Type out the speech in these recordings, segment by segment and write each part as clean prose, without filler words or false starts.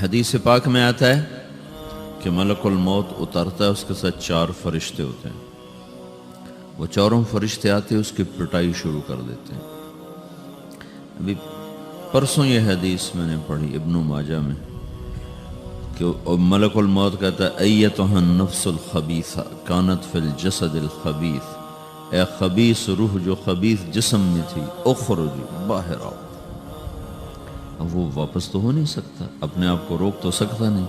حدیث پاک میں آتا ہے کہ ملک الموت اترتا ہے، اس کے ساتھ 4 فرشتے ہوتے ہیں. وہ چاروں فرشتے آتے ہیں، اس کی پٹائی شروع کر دیتے ہیں. ابھی پرسوں یہ حدیث میں نے پڑھی ابن ماجہ میں کہ ملک الموت کہتا ہے ایتها النفس الخبیثہ کانت فی الجسد الخبیث، اے خبیث روح جو خبیث جسم میں تھی، اخرجی باہر آؤ. اب وہ واپس تو ہو نہیں سکتا، اپنے آپ کو روک تو سکتا نہیں،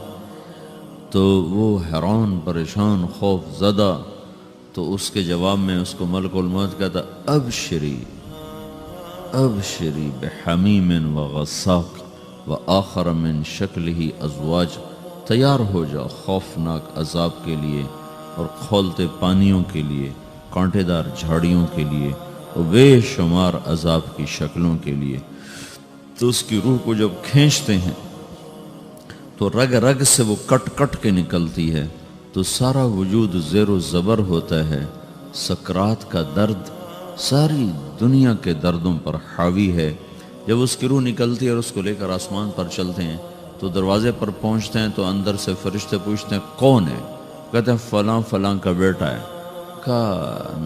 تو وہ حیران پریشان خوف زدہ. تو اس کے جواب میں اس کو ملک الموت کہتا ابشری ابشری بحمیم وغساق وآخر من شکلہ ازواج، تیار ہو جا خوفناک عذاب کے لیے اور کھولتے پانیوں کے لیے، کانٹے دار جھاڑیوں کے لیے اور بے شمار عذاب کی شکلوں کے لیے. تو اس کی روح کو جب کھینچتے ہیں تو رگ رگ سے وہ کٹ کٹ کے نکلتی ہے، تو سارا وجود زیر و زبر ہوتا ہے. سکرات کا درد ساری دنیا کے دردوں پر حاوی ہے. جب اس کی روح نکلتی ہے اور اس کو لے کر آسمان پر چلتے ہیں تو دروازے پر پہنچتے ہیں تو اندر سے فرشتے پوچھتے ہیں کون ہے؟ کہتے ہیں فلاں فلاں کا بیٹا ہے. کا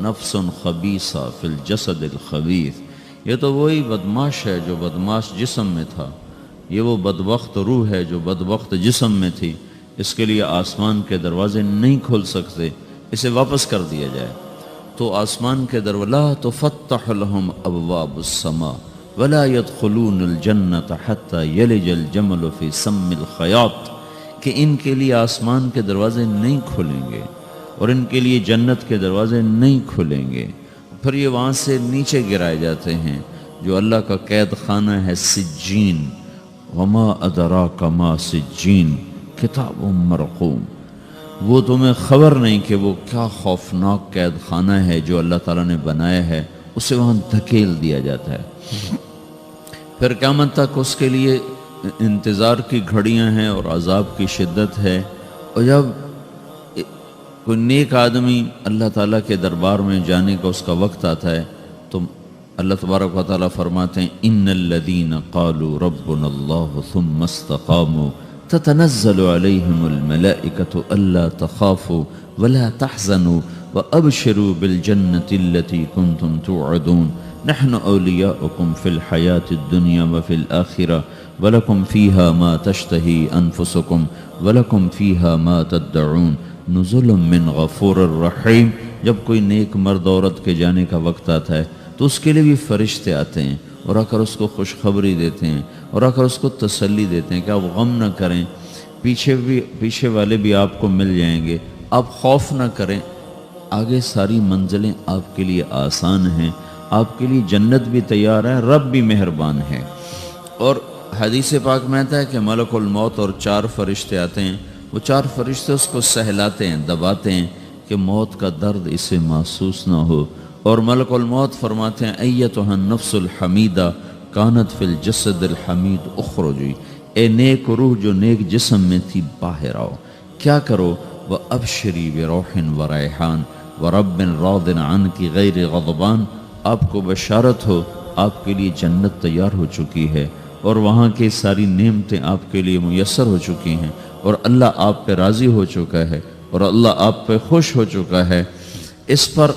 نفس خبیثہ فی الجسد الخبیث، یہ تو وہی بدماش ہے جو بدماش جسم میں تھا، یہ وہ بدبخت روح ہے جو بدبخت جسم میں تھی. اس کے لیے آسمان کے دروازے نہیں کھول سکتے، اسے واپس کر دیا جائے. تو آسمان کے دروازے لا تفتح لهم ابواب السماء ولا يدخلون الجنة حتى يلج الجمل في سم الخياط، کہ ان کے لیے آسمان کے دروازے نہیں کھلیں گے اور ان کے لیے جنت کے دروازے نہیں کھلیں گے. پھر یہ وہاں سے نیچے گرائے جاتے ہیں جو اللہ کا قید خانہ ہے سجین. وما ادراک ما سجین کتاب مرقوم، وہ تمہیں خبر نہیں کہ وہ کیا خوفناک قید خانہ ہے جو اللہ تعالیٰ نے بنایا ہے، اسے وہاں دھکیل دیا جاتا ہے. پھر قیامت تک اس کے لیے انتظار کی گھڑیاں ہیں اور عذاب کی شدت ہے. اور جب کوئی نیک آدمی اللہ تعالیٰ کے دربار میں جانے کا اس کا وقت آتا ہے تو اللہ تبارک و تعالیٰ فرماتے ہیں ان الذین قالوا ربنا اللہ ثم استقاموا تتنزل علیہم الملائکۃ الا تخافوا ولا تحزنوا وابشروا بالجنة التي كنتم توعدون نحن اولیاؤکم فی الحیاة الدنیا وفی الآخرہ ولکم فیہا ما تشتہی انفسکم ولکم فیہا ما تدعون نزل من غفور الرحیم. جب کوئی نیک مرد عورت کے جانے کا وقت آتا ہے تو اس کے لیے بھی فرشتے آتے ہیں اور آ کر اس کو خوشخبری دیتے ہیں اور آ کر اس کو تسلی دیتے ہیں کہ آپ غم نہ کریں، پیچھے والے بھی آپ کو مل جائیں گے، آپ خوف نہ کریں، آگے ساری منزلیں آپ کے لیے آسان ہیں، آپ کے لیے جنت بھی تیار ہے، رب بھی مہربان ہے. اور حدیث پاک میں آتا ہے کہ ملک الموت اور 4 فرشتے آتے ہیں. وہ 4 فرشتے اس کو سہلاتے ہیں، دباتے ہیں کہ موت کا درد اسے محسوس نہ ہو. اور ملک الموت فرماتے ہیں ایتها النفس الحمیدہ کانت فی الجسد الحمید اخرجی، اے نیک روح جو نیک جسم میں تھی باہر آؤ. کیا کرو؟ وابشری بروح وریحان ورب راض عنک غیر غضبان، آپ کو بشارت ہو آپ کے لیے جنت تیار ہو چکی ہے اور وہاں کی ساری نعمتیں آپ کے لیے میسر ہو چکی ہیں اور اللہ آپ پہ راضی ہو چکا ہے اور اللہ آپ پہ خوش ہو چکا ہے. اس پر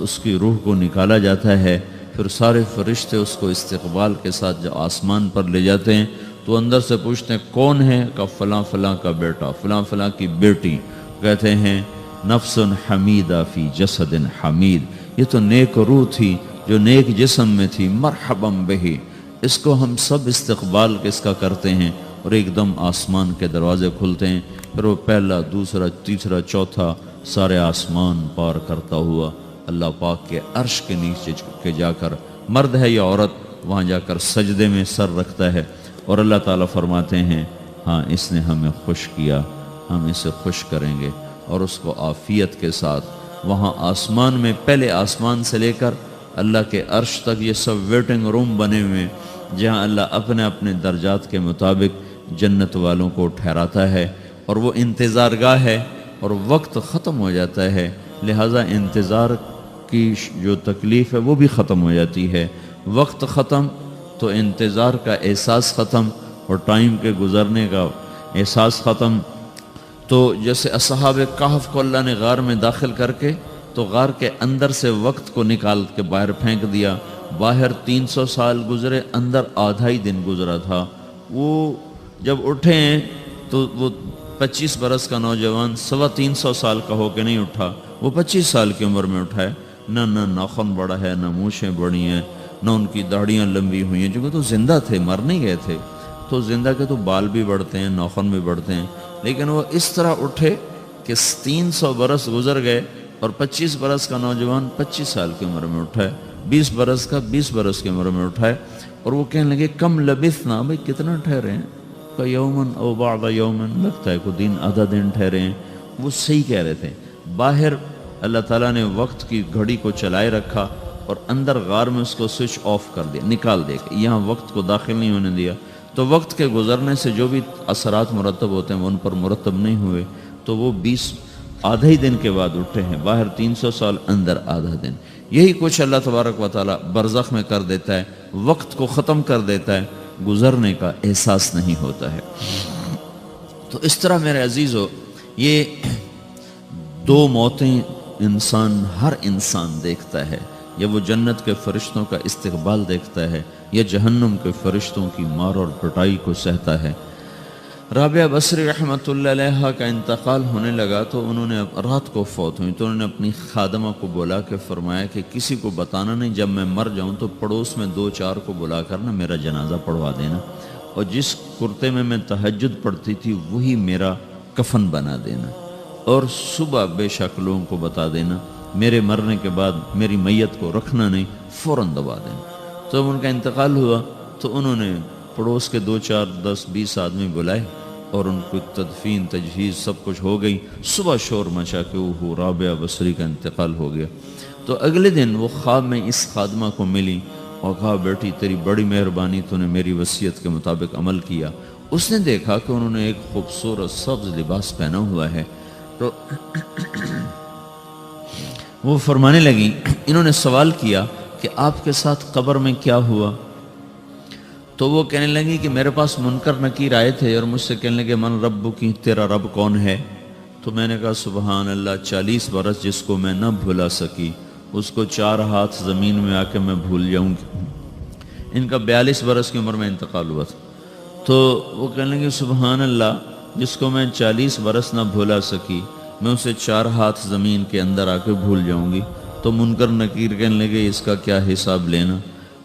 اس کی روح کو نکالا جاتا ہے. پھر سارے فرشتے اس کو استقبال کے ساتھ جب آسمان پر لے جاتے ہیں تو اندر سے پوچھتے ہیں کون ہے؟ کہ فلاں فلاں کا بیٹا، فلاں فلاں کی بیٹی. کہتے ہیں نفس حمیدہ فی جسد حمید، یہ تو نیک روح تھی جو نیک جسم میں تھی، مرحبا بہی. اس کو ہم سب استقبال کس کا کرتے ہیں اور ایک دم آسمان کے دروازے کھلتے ہیں. پھر وہ پہلا، دوسرا، تیسرا، چوتھا سارے آسمان پار کرتا ہوا اللہ پاک کے عرش کے نیچے کے جا کر، مرد ہے یا عورت، وہاں جا کر سجدے میں سر رکھتا ہے اور اللہ تعالیٰ فرماتے ہیں ہاں اس نے ہمیں خوش کیا، ہم اسے خوش کریں گے. اور اس کو عافیت کے ساتھ وہاں آسمان میں، پہلے آسمان سے لے کر اللہ کے عرش تک یہ سب ویٹنگ روم بنے ہوئے جہاں اللہ اپنے اپنے درجات کے مطابق جنت والوں کو ٹھہراتا ہے. اور وہ انتظار گاہ ہے اور وقت ختم ہو جاتا ہے، لہٰذا انتظار کی جو تکلیف ہے وہ بھی ختم ہو جاتی ہے. وقت ختم تو انتظار کا احساس ختم اور ٹائم کے گزرنے کا احساس ختم۔ تو جیسے اصحاب کہف کو اللہ نے غار میں داخل کر کے تو غار کے اندر سے وقت کو نکال کے باہر پھینک دیا، باہر 300 سال گزرے، اندر آدھا ہی دن گزرا تھا۔ وہ جب اٹھے ہیں تو وہ 25 برس کا نوجوان 325 سال کا ہو کے نہیں اٹھا، وہ 25 سال کی عمر میں اٹھا ہے۔ نہ ناخن بڑا ہے، نہ مونچھیں بڑی ہیں، نہ ان کی داڑیاں لمبی ہوئی ہیں، کیونکہ تو زندہ تھے، مر نہیں گئے تھے۔ تو زندہ کے تو بال بھی بڑھتے ہیں، ناخن بھی بڑھتے ہیں، لیکن وہ اس طرح اٹھے کہ 300 برس گزر گئے اور 25 برس کا نوجوان 25 سال کی عمر میں اٹھا ہے، 20 برس کا 20 برس کی عمر میں اٹھا ہے۔ اور وہ کہنے لگے کم لبثنا، بھئی کتنا ٹھہرے ہیں؟ کہ یومن او بعض یومن، لگتا ہے کوئی دن آدھا دن ٹھہرے ہیں۔ وہ صحیح کہہ رہے تھے۔ باہر اللہ تعالیٰ نے وقت کی گھڑی کو چلائے رکھا اور اندر غار میں اس کو سوئچ آف کر دیا، نکال دیا کہ یہاں وقت کو داخل نہیں ہونے دیا۔ تو وقت کے گزرنے سے جو بھی اثرات مرتب ہوتے ہیں وہ ان پر مرتب نہیں ہوئے، تو وہ 20 آدھے ہی دن کے بعد اٹھے ہیں، باہر 300 سال، اندر آدھا دن۔ یہی کچھ اللہ تبارک و تعالیٰ برزخ میں کر دیتا ہے، وقت کو ختم کر دیتا ہے، گزرنے کا احساس نہیں ہوتا ہے۔ تو اس طرح میرے عزیزو، یہ دو موتیں ہر انسان دیکھتا ہے، یا وہ جنت کے فرشتوں کا استقبال دیکھتا ہے یا جہنم کے فرشتوں کی مار اور پٹائی کو سہتا ہے۔ رابعہ بصری رحمۃ اللہ علیہ کا انتقال ہونے لگا تو انہوں نے رات کو فوت ہوئی، تو انہوں نے اپنی خادمہ کو بلا کے فرمایا کہ کسی کو بتانا نہیں، جب میں مر جاؤں تو پڑوس میں 2-4 کو بلا کر نا میرا جنازہ پڑھوا دینا، اور جس کرتے میں تہجد پڑھتی تھی وہی میرا کفن بنا دینا، اور صبح بے شک لوگوں کو بتا دینا، میرے مرنے کے بعد میری میت کو رکھنا نہیں، فوراً دبا دینا۔ تو جب ان کا انتقال ہوا تو انہوں نے پڑوس کے 2-4-10-20 آدمی بلائے اور ان کو تدفین تجہیز سب کچھ ہو گئی۔ صبح شور مچا کہ وہ رابعہ بصری کا انتقال ہو گیا۔ تو اگلے دن وہ خواب میں اس خادمہ کو ملی اور کہا بیٹی تیری بڑی مہربانی، تو نے میری وصیت کے مطابق عمل کیا۔ اس نے دیکھا کہ انہوں نے ایک خوبصورت سبز لباس پہنا ہوا ہے، تو وہ فرمانے لگی، انہوں نے سوال کیا کہ آپ کے ساتھ قبر میں کیا ہوا؟ تو وہ کہنے لگی کہ میرے پاس منکر نکیر آئے تھے اور مجھ سے کہنے لگے من رب کی، تیرا رب کون ہے؟ تو میں نے کہا سبحان اللہ، 40 برس جس کو میں نہ بھلا سکی اس کو 4 ہاتھ زمین میں آ کے میں بھول جاؤں گی۔ ان کا 42 برس کی عمر میں انتقال ہوا تھا۔ تو وہ کہنے لگے سبحان اللہ، جس کو میں 40 برس نہ بھلا سکی میں اسے 4 ہاتھ زمین کے اندر آ کے بھول جاؤں گی۔ تو منکر نکیر کہنے لگے اس کا کیا حساب لینا؟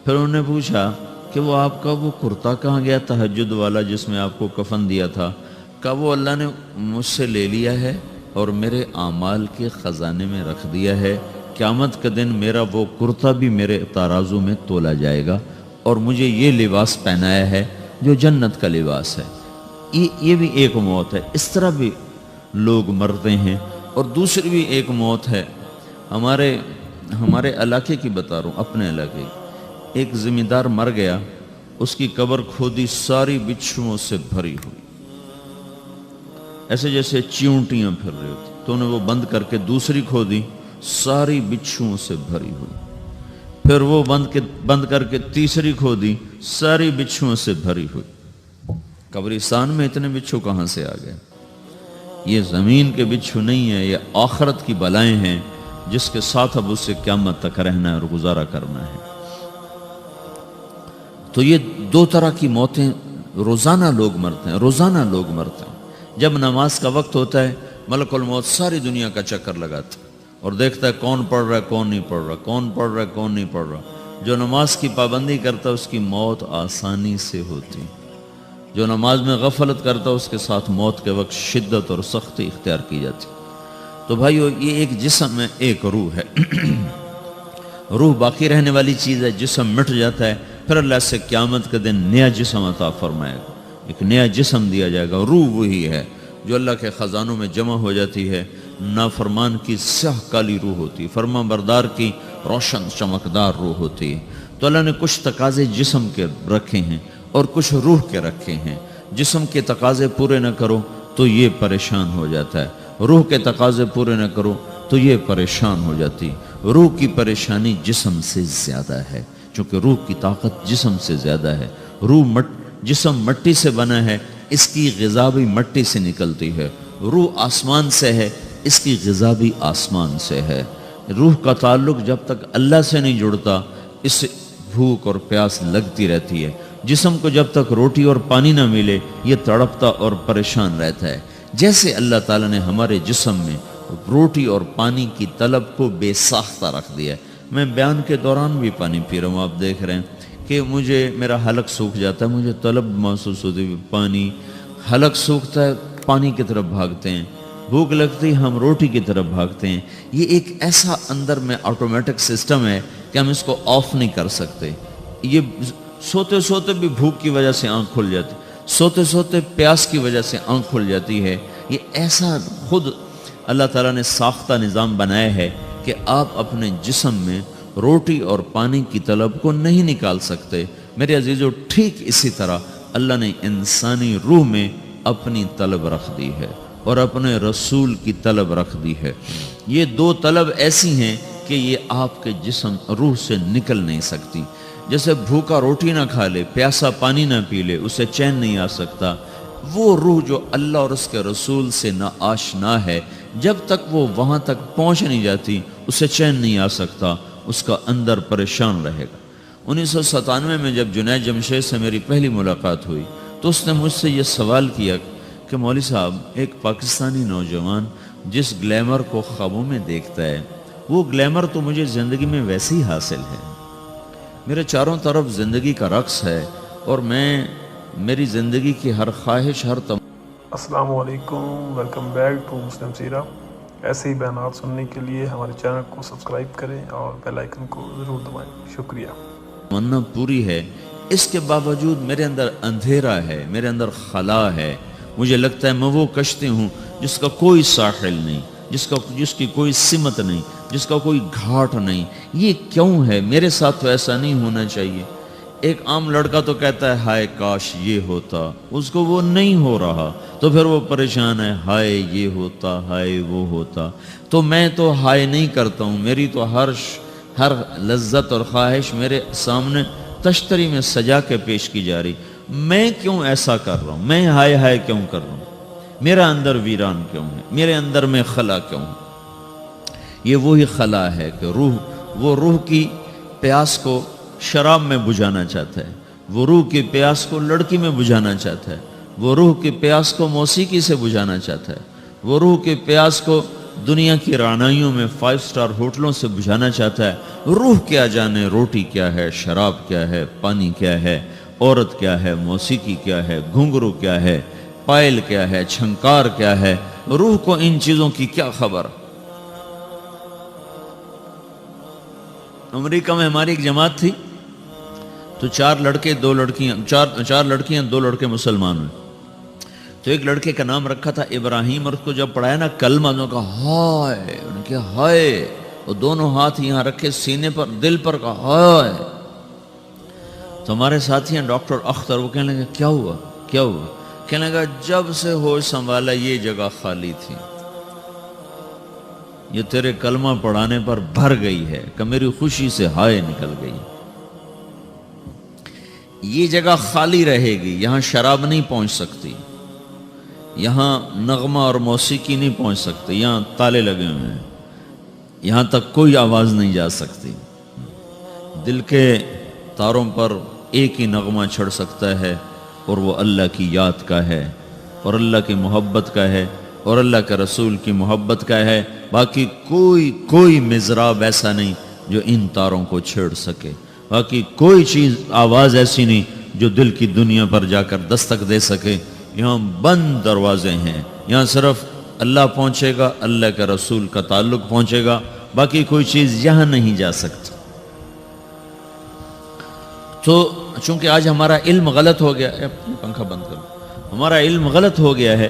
پھر انہوں نے پوچھا کہ وہ آپ کا وہ کرتا کہاں گیا تہجد والا جس میں آپ کو کفن دیا تھا؟ کہا وہ اللہ نے مجھ سے لے لیا ہے اور میرے اعمال کے خزانے میں رکھ دیا ہے، قیامت کے دن میرا وہ کرتا بھی میرے ترازو میں تولا جائے گا، اور مجھے یہ لباس پہنایا ہے جو جنت کا لباس ہے۔ یہ بھی ایک موت ہے، اس طرح بھی لوگ مرتے ہیں۔ اور دوسری بھی ایک موت ہے، ہمارے علاقے کی بتا رہا ہوں، اپنے علاقے کی۔ ایک ذمہ دار مر گیا، اس کی قبر کھودی، ساری بچھوؤں سے بھری ہوئی، ایسے جیسے چیونٹیاں پھر رہی ہوتی، تو انہیں وہ بند کر کے دوسری کھودی، ساری بچھوؤں سے بھری ہوئی، پھر وہ بند کر کے تیسری کھودی، ساری بچھوؤں سے بھری ہوئی۔ قبرستان میں اتنے بچھو کہاں سے آ گئے؟ یہ زمین کے بچھو نہیں ہے، یہ آخرت کی بلائیں ہیں جس کے ساتھ اب اس سے قیامت تک رہنا ہے اور گزارا کرنا ہے۔ تو یہ 2 طرح کی موتیں روزانہ لوگ مرتے ہیں، روزانہ لوگ مرتے ہیں۔ جب نماز کا وقت ہوتا ہے ملک الموت ساری دنیا کا چکر لگاتا ہے اور دیکھتا ہے کون پڑھ رہا ہے کون نہیں پڑھ رہا، کون پڑھ رہا ہے کون نہیں پڑھ رہا۔ جو نماز کی پابندی کرتا ہے اس کی موت آسانی سے ہوتی، جو نماز میں غفلت کرتا ہے اس کے ساتھ موت کے وقت شدت اور سختی اختیار کی جاتی۔ تو بھائیو، یہ ایک جسم ہے، ایک روح ہے۔ روح باقی رہنے والی چیز ہے، جسم مٹ جاتا ہے، پھر اللہ سے قیامت کے دن نیا جسم عطا فرمائے گا، ایک نیا جسم دیا جائے گا۔ روح وہی ہے جو اللہ کے خزانوں میں جمع ہو جاتی ہے۔ نافرمان کی سیاہ کالی روح ہوتی ہے، فرمان بردار کی روشن چمکدار روح ہوتی ہے۔ تو اللہ نے کچھ تقاضے جسم کے رکھے ہیں اور کچھ روح کے رکھے ہیں۔ جسم کے تقاضے پورے نہ کرو تو یہ پریشان ہو جاتا ہے، روح کے تقاضے پورے نہ کرو تو یہ پریشان ہو جاتی۔ روح کی پریشانی جسم سے زیادہ ہے، چونکہ روح کی طاقت جسم سے زیادہ ہے۔ جسم مٹی سے بنا ہے اس کی غذا بھی مٹی سے نکلتی ہے، روح آسمان سے ہے، اس کی غذا بھی آسمان سے ہے۔ روح کا تعلق جب تک اللہ سے نہیں جڑتا اس سے بھوک اور پیاس لگتی رہتی ہے۔ جسم کو جب تک روٹی اور پانی نہ ملے یہ تڑپتا اور پریشان رہتا ہے۔ جیسے اللہ تعالیٰ نے ہمارے جسم میں روٹی اور پانی کی طلب کو بے ساختہ رکھ دیا ہے۔ میں بیان کے دوران بھی پانی پی رہا ہوں، آپ دیکھ رہے ہیں کہ مجھے میرا حلق سوکھ جاتا ہے، مجھے طلب محسوس ہوتی ہے پانی، حلق سوکھتا ہے پانی کی طرف بھاگتے ہیں، بھوک لگتی ہم روٹی کی طرف بھاگتے ہیں۔ یہ ایک ایسا اندر میں آٹومیٹک سسٹم ہے کہ ہم اس کو آف نہیں کر سکتے۔ یہ سوتے سوتے بھی بھوک کی وجہ سے آنکھ کھل جاتی، سوتے سوتے پیاس کی وجہ سے آنکھ کھل جاتی ہے۔ یہ ایسا خود اللہ تعالیٰ نے ساختہ نظام بنایا ہے کہ آپ اپنے جسم میں روٹی اور پانی کی طلب کو نہیں نکال سکتے۔ میرے عزیزو، ٹھیک اسی طرح اللہ نے انسانی روح میں اپنی طلب رکھ دی ہے اور اپنے رسول کی طلب رکھ دی ہے۔ یہ دو طلب ایسی ہیں کہ یہ آپ کے جسم روح سے نکل نہیں سکتی۔ جیسے بھوکا روٹی نہ کھا لے، پیاسا پانی نہ پی لے، اسے چین نہیں آ سکتا۔ وہ روح جو اللہ اور اس کے رسول سے نہ آشنا ہے، جب تک وہ وہاں تک پہنچ نہیں جاتی اسے چین نہیں آ سکتا، اس کا اندر پریشان رہے گا۔ 1997 میں جب جنید جمشید سے میری پہلی ملاقات ہوئی تو اس نے مجھ سے یہ سوال کیا کہ مولوی صاحب، ایک پاکستانی نوجوان جس گلیمر کو خوابوں میں دیکھتا ہے وہ گلیمر تو مجھے زندگی میں ویسے ہی حاصل ہے، میرے چاروں طرف زندگی کا رقص ہے اور میری زندگی کی ہر خواہش، ہر السلام علیکم، ویلکم بیک ٹو مسلم سیرہ۔ ایسے ہی بیانات سننے کے لیے ہمارے چینل کو سبسکرائب کریں اور بیل آئیکن کو ضرور دبائیں۔ شکریہ۔ تمنا پوری ہے، اس کے باوجود میرے اندر اندھیرا ہے، میرے اندر خلا ہے۔ مجھے لگتا ہے میں وہ کشتی ہوں جس کا کوئی ساحل نہیں، جس کی کوئی سمت نہیں، جس کا کوئی گھاٹ نہیں۔ یہ کیوں ہے؟ میرے ساتھ تو ایسا نہیں ہونا چاہیے۔ ایک عام لڑکا تو کہتا ہے ہائے کاش یہ ہوتا، اس کو وہ نہیں ہو رہا تو پھر وہ پریشان ہے، ہائے یہ ہوتا، ہائے وہ ہوتا۔ تو میں تو ہائے نہیں کرتا ہوں، میری تو ہر لذت اور خواہش میرے سامنے تشتری میں سجا کے پیش کی جا رہی۔ میں کیوں ایسا کر رہا ہوں؟ میں ہائے ہائے کیوں کر رہا ہوں؟ میرا اندر ویران کیوں ہے؟ میرے اندر میں خلا کیوں ہے؟ یہ وہی خلا ہے کہ وہ روح کی پیاس کو شراب میں بجھانا چاہتا ہے، وہ روح کی پیاس کو لڑکی میں بجھانا چاہتا ہے، وہ روح کی پیاس کو موسیقی سے بجھانا چاہتا ہے، وہ روح کی پیاس کو دنیا کی رعنائیوں میں 5 سٹار ہوٹلوں سے بجھانا چاہتا ہے۔ روح کیا جانے روٹی کیا ہے، شراب کیا ہے، پانی کیا ہے، عورت کیا ہے، موسیقی کیا ہے، گھنگرو کیا ہے، پائل کیا ہے، چھنکار کیا ہے۔ روح کو ان چیزوں کی کیا خبر؟ امریکہ میں ہماری ایک جماعت تھی تو 4 لڑکے 2 لڑکیاں، 4 لڑکیاں 2 لڑکے مسلمان ہوئے۔ تو ایک لڑکے کا نام رکھا تھا ابراہیم، اور اس کو جب پڑھایا نا کلمہ، انہوں نے کہا ہائے، انہوں نے کہا ہائے، اور دونوں ہاتھ یہاں رکھے سینے پر، دل پر، کہا ہائے۔ تو ہمارے ساتھی ہیں ڈاکٹر اختر، وہ کہنے لگے کیا ہوا کیا ہوا؟ کہنے لگا جب سے ہوش سنبھالا یہ جگہ خالی تھی، یہ تیرے کلمہ پڑھانے پر بھر گئی ہے کہ میری خوشی سے ہائے نکل گئی۔ یہ جگہ خالی رہے گی، یہاں شراب نہیں پہنچ سکتی، یہاں نغمہ اور موسیقی نہیں پہنچ سکتی، یہاں تالے لگے ہوئے ہیں، یہاں تک کوئی آواز نہیں جا سکتی۔ دل کے تاروں پر ایک ہی نغمہ چڑھ سکتا ہے اور وہ اللہ کی یاد کا ہے اور اللہ کی محبت کا ہے اور اللہ کے رسول کی محبت کا ہے۔ باقی کوئی مضراب ایسا نہیں جو ان تاروں کو چھیڑ سکے، باقی کوئی چیز، آواز ایسی نہیں جو دل کی دنیا پر جا کر دستک دے سکے۔ یہاں بند دروازے ہیں، یہاں صرف اللہ پہنچے گا، اللہ کے رسول کا تعلق پہنچے گا، باقی کوئی چیز یہاں نہیں جا سکتی۔ تو چونکہ آج ہمارا علم غلط ہو گیا، پنکھا بند کرو، ہمارا علم غلط ہو گیا ہے،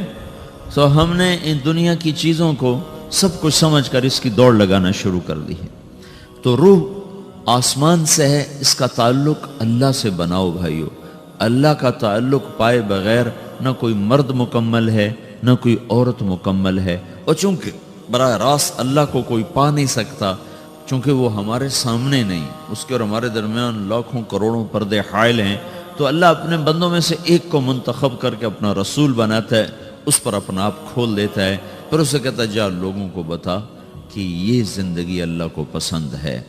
تو ہم نے ان دنیا کی چیزوں کو سب کچھ سمجھ کر اس کی دوڑ لگانا شروع کر دی ہے۔ تو روح آسمان سے ہے، اس کا تعلق اللہ سے بناؤ بھائیو۔ اللہ کا تعلق پائے بغیر نہ کوئی مرد مکمل ہے نہ کوئی عورت مکمل ہے، اور چونکہ براہ راست اللہ کو کوئی پا نہیں سکتا، چونکہ وہ ہمارے سامنے نہیں، اس کے اور ہمارے درمیان لاکھوں کروڑوں پردے حائل ہیں۔ تو اللہ اپنے بندوں میں سے ایک کو منتخب کر کے اپنا رسول بناتا ہے، اس پر اپنا آپ کھول دیتا ہے، پھر اسے کہتا ہے جا لوگوں کو بتا کہ یہ زندگی اللہ کو پسند ہے۔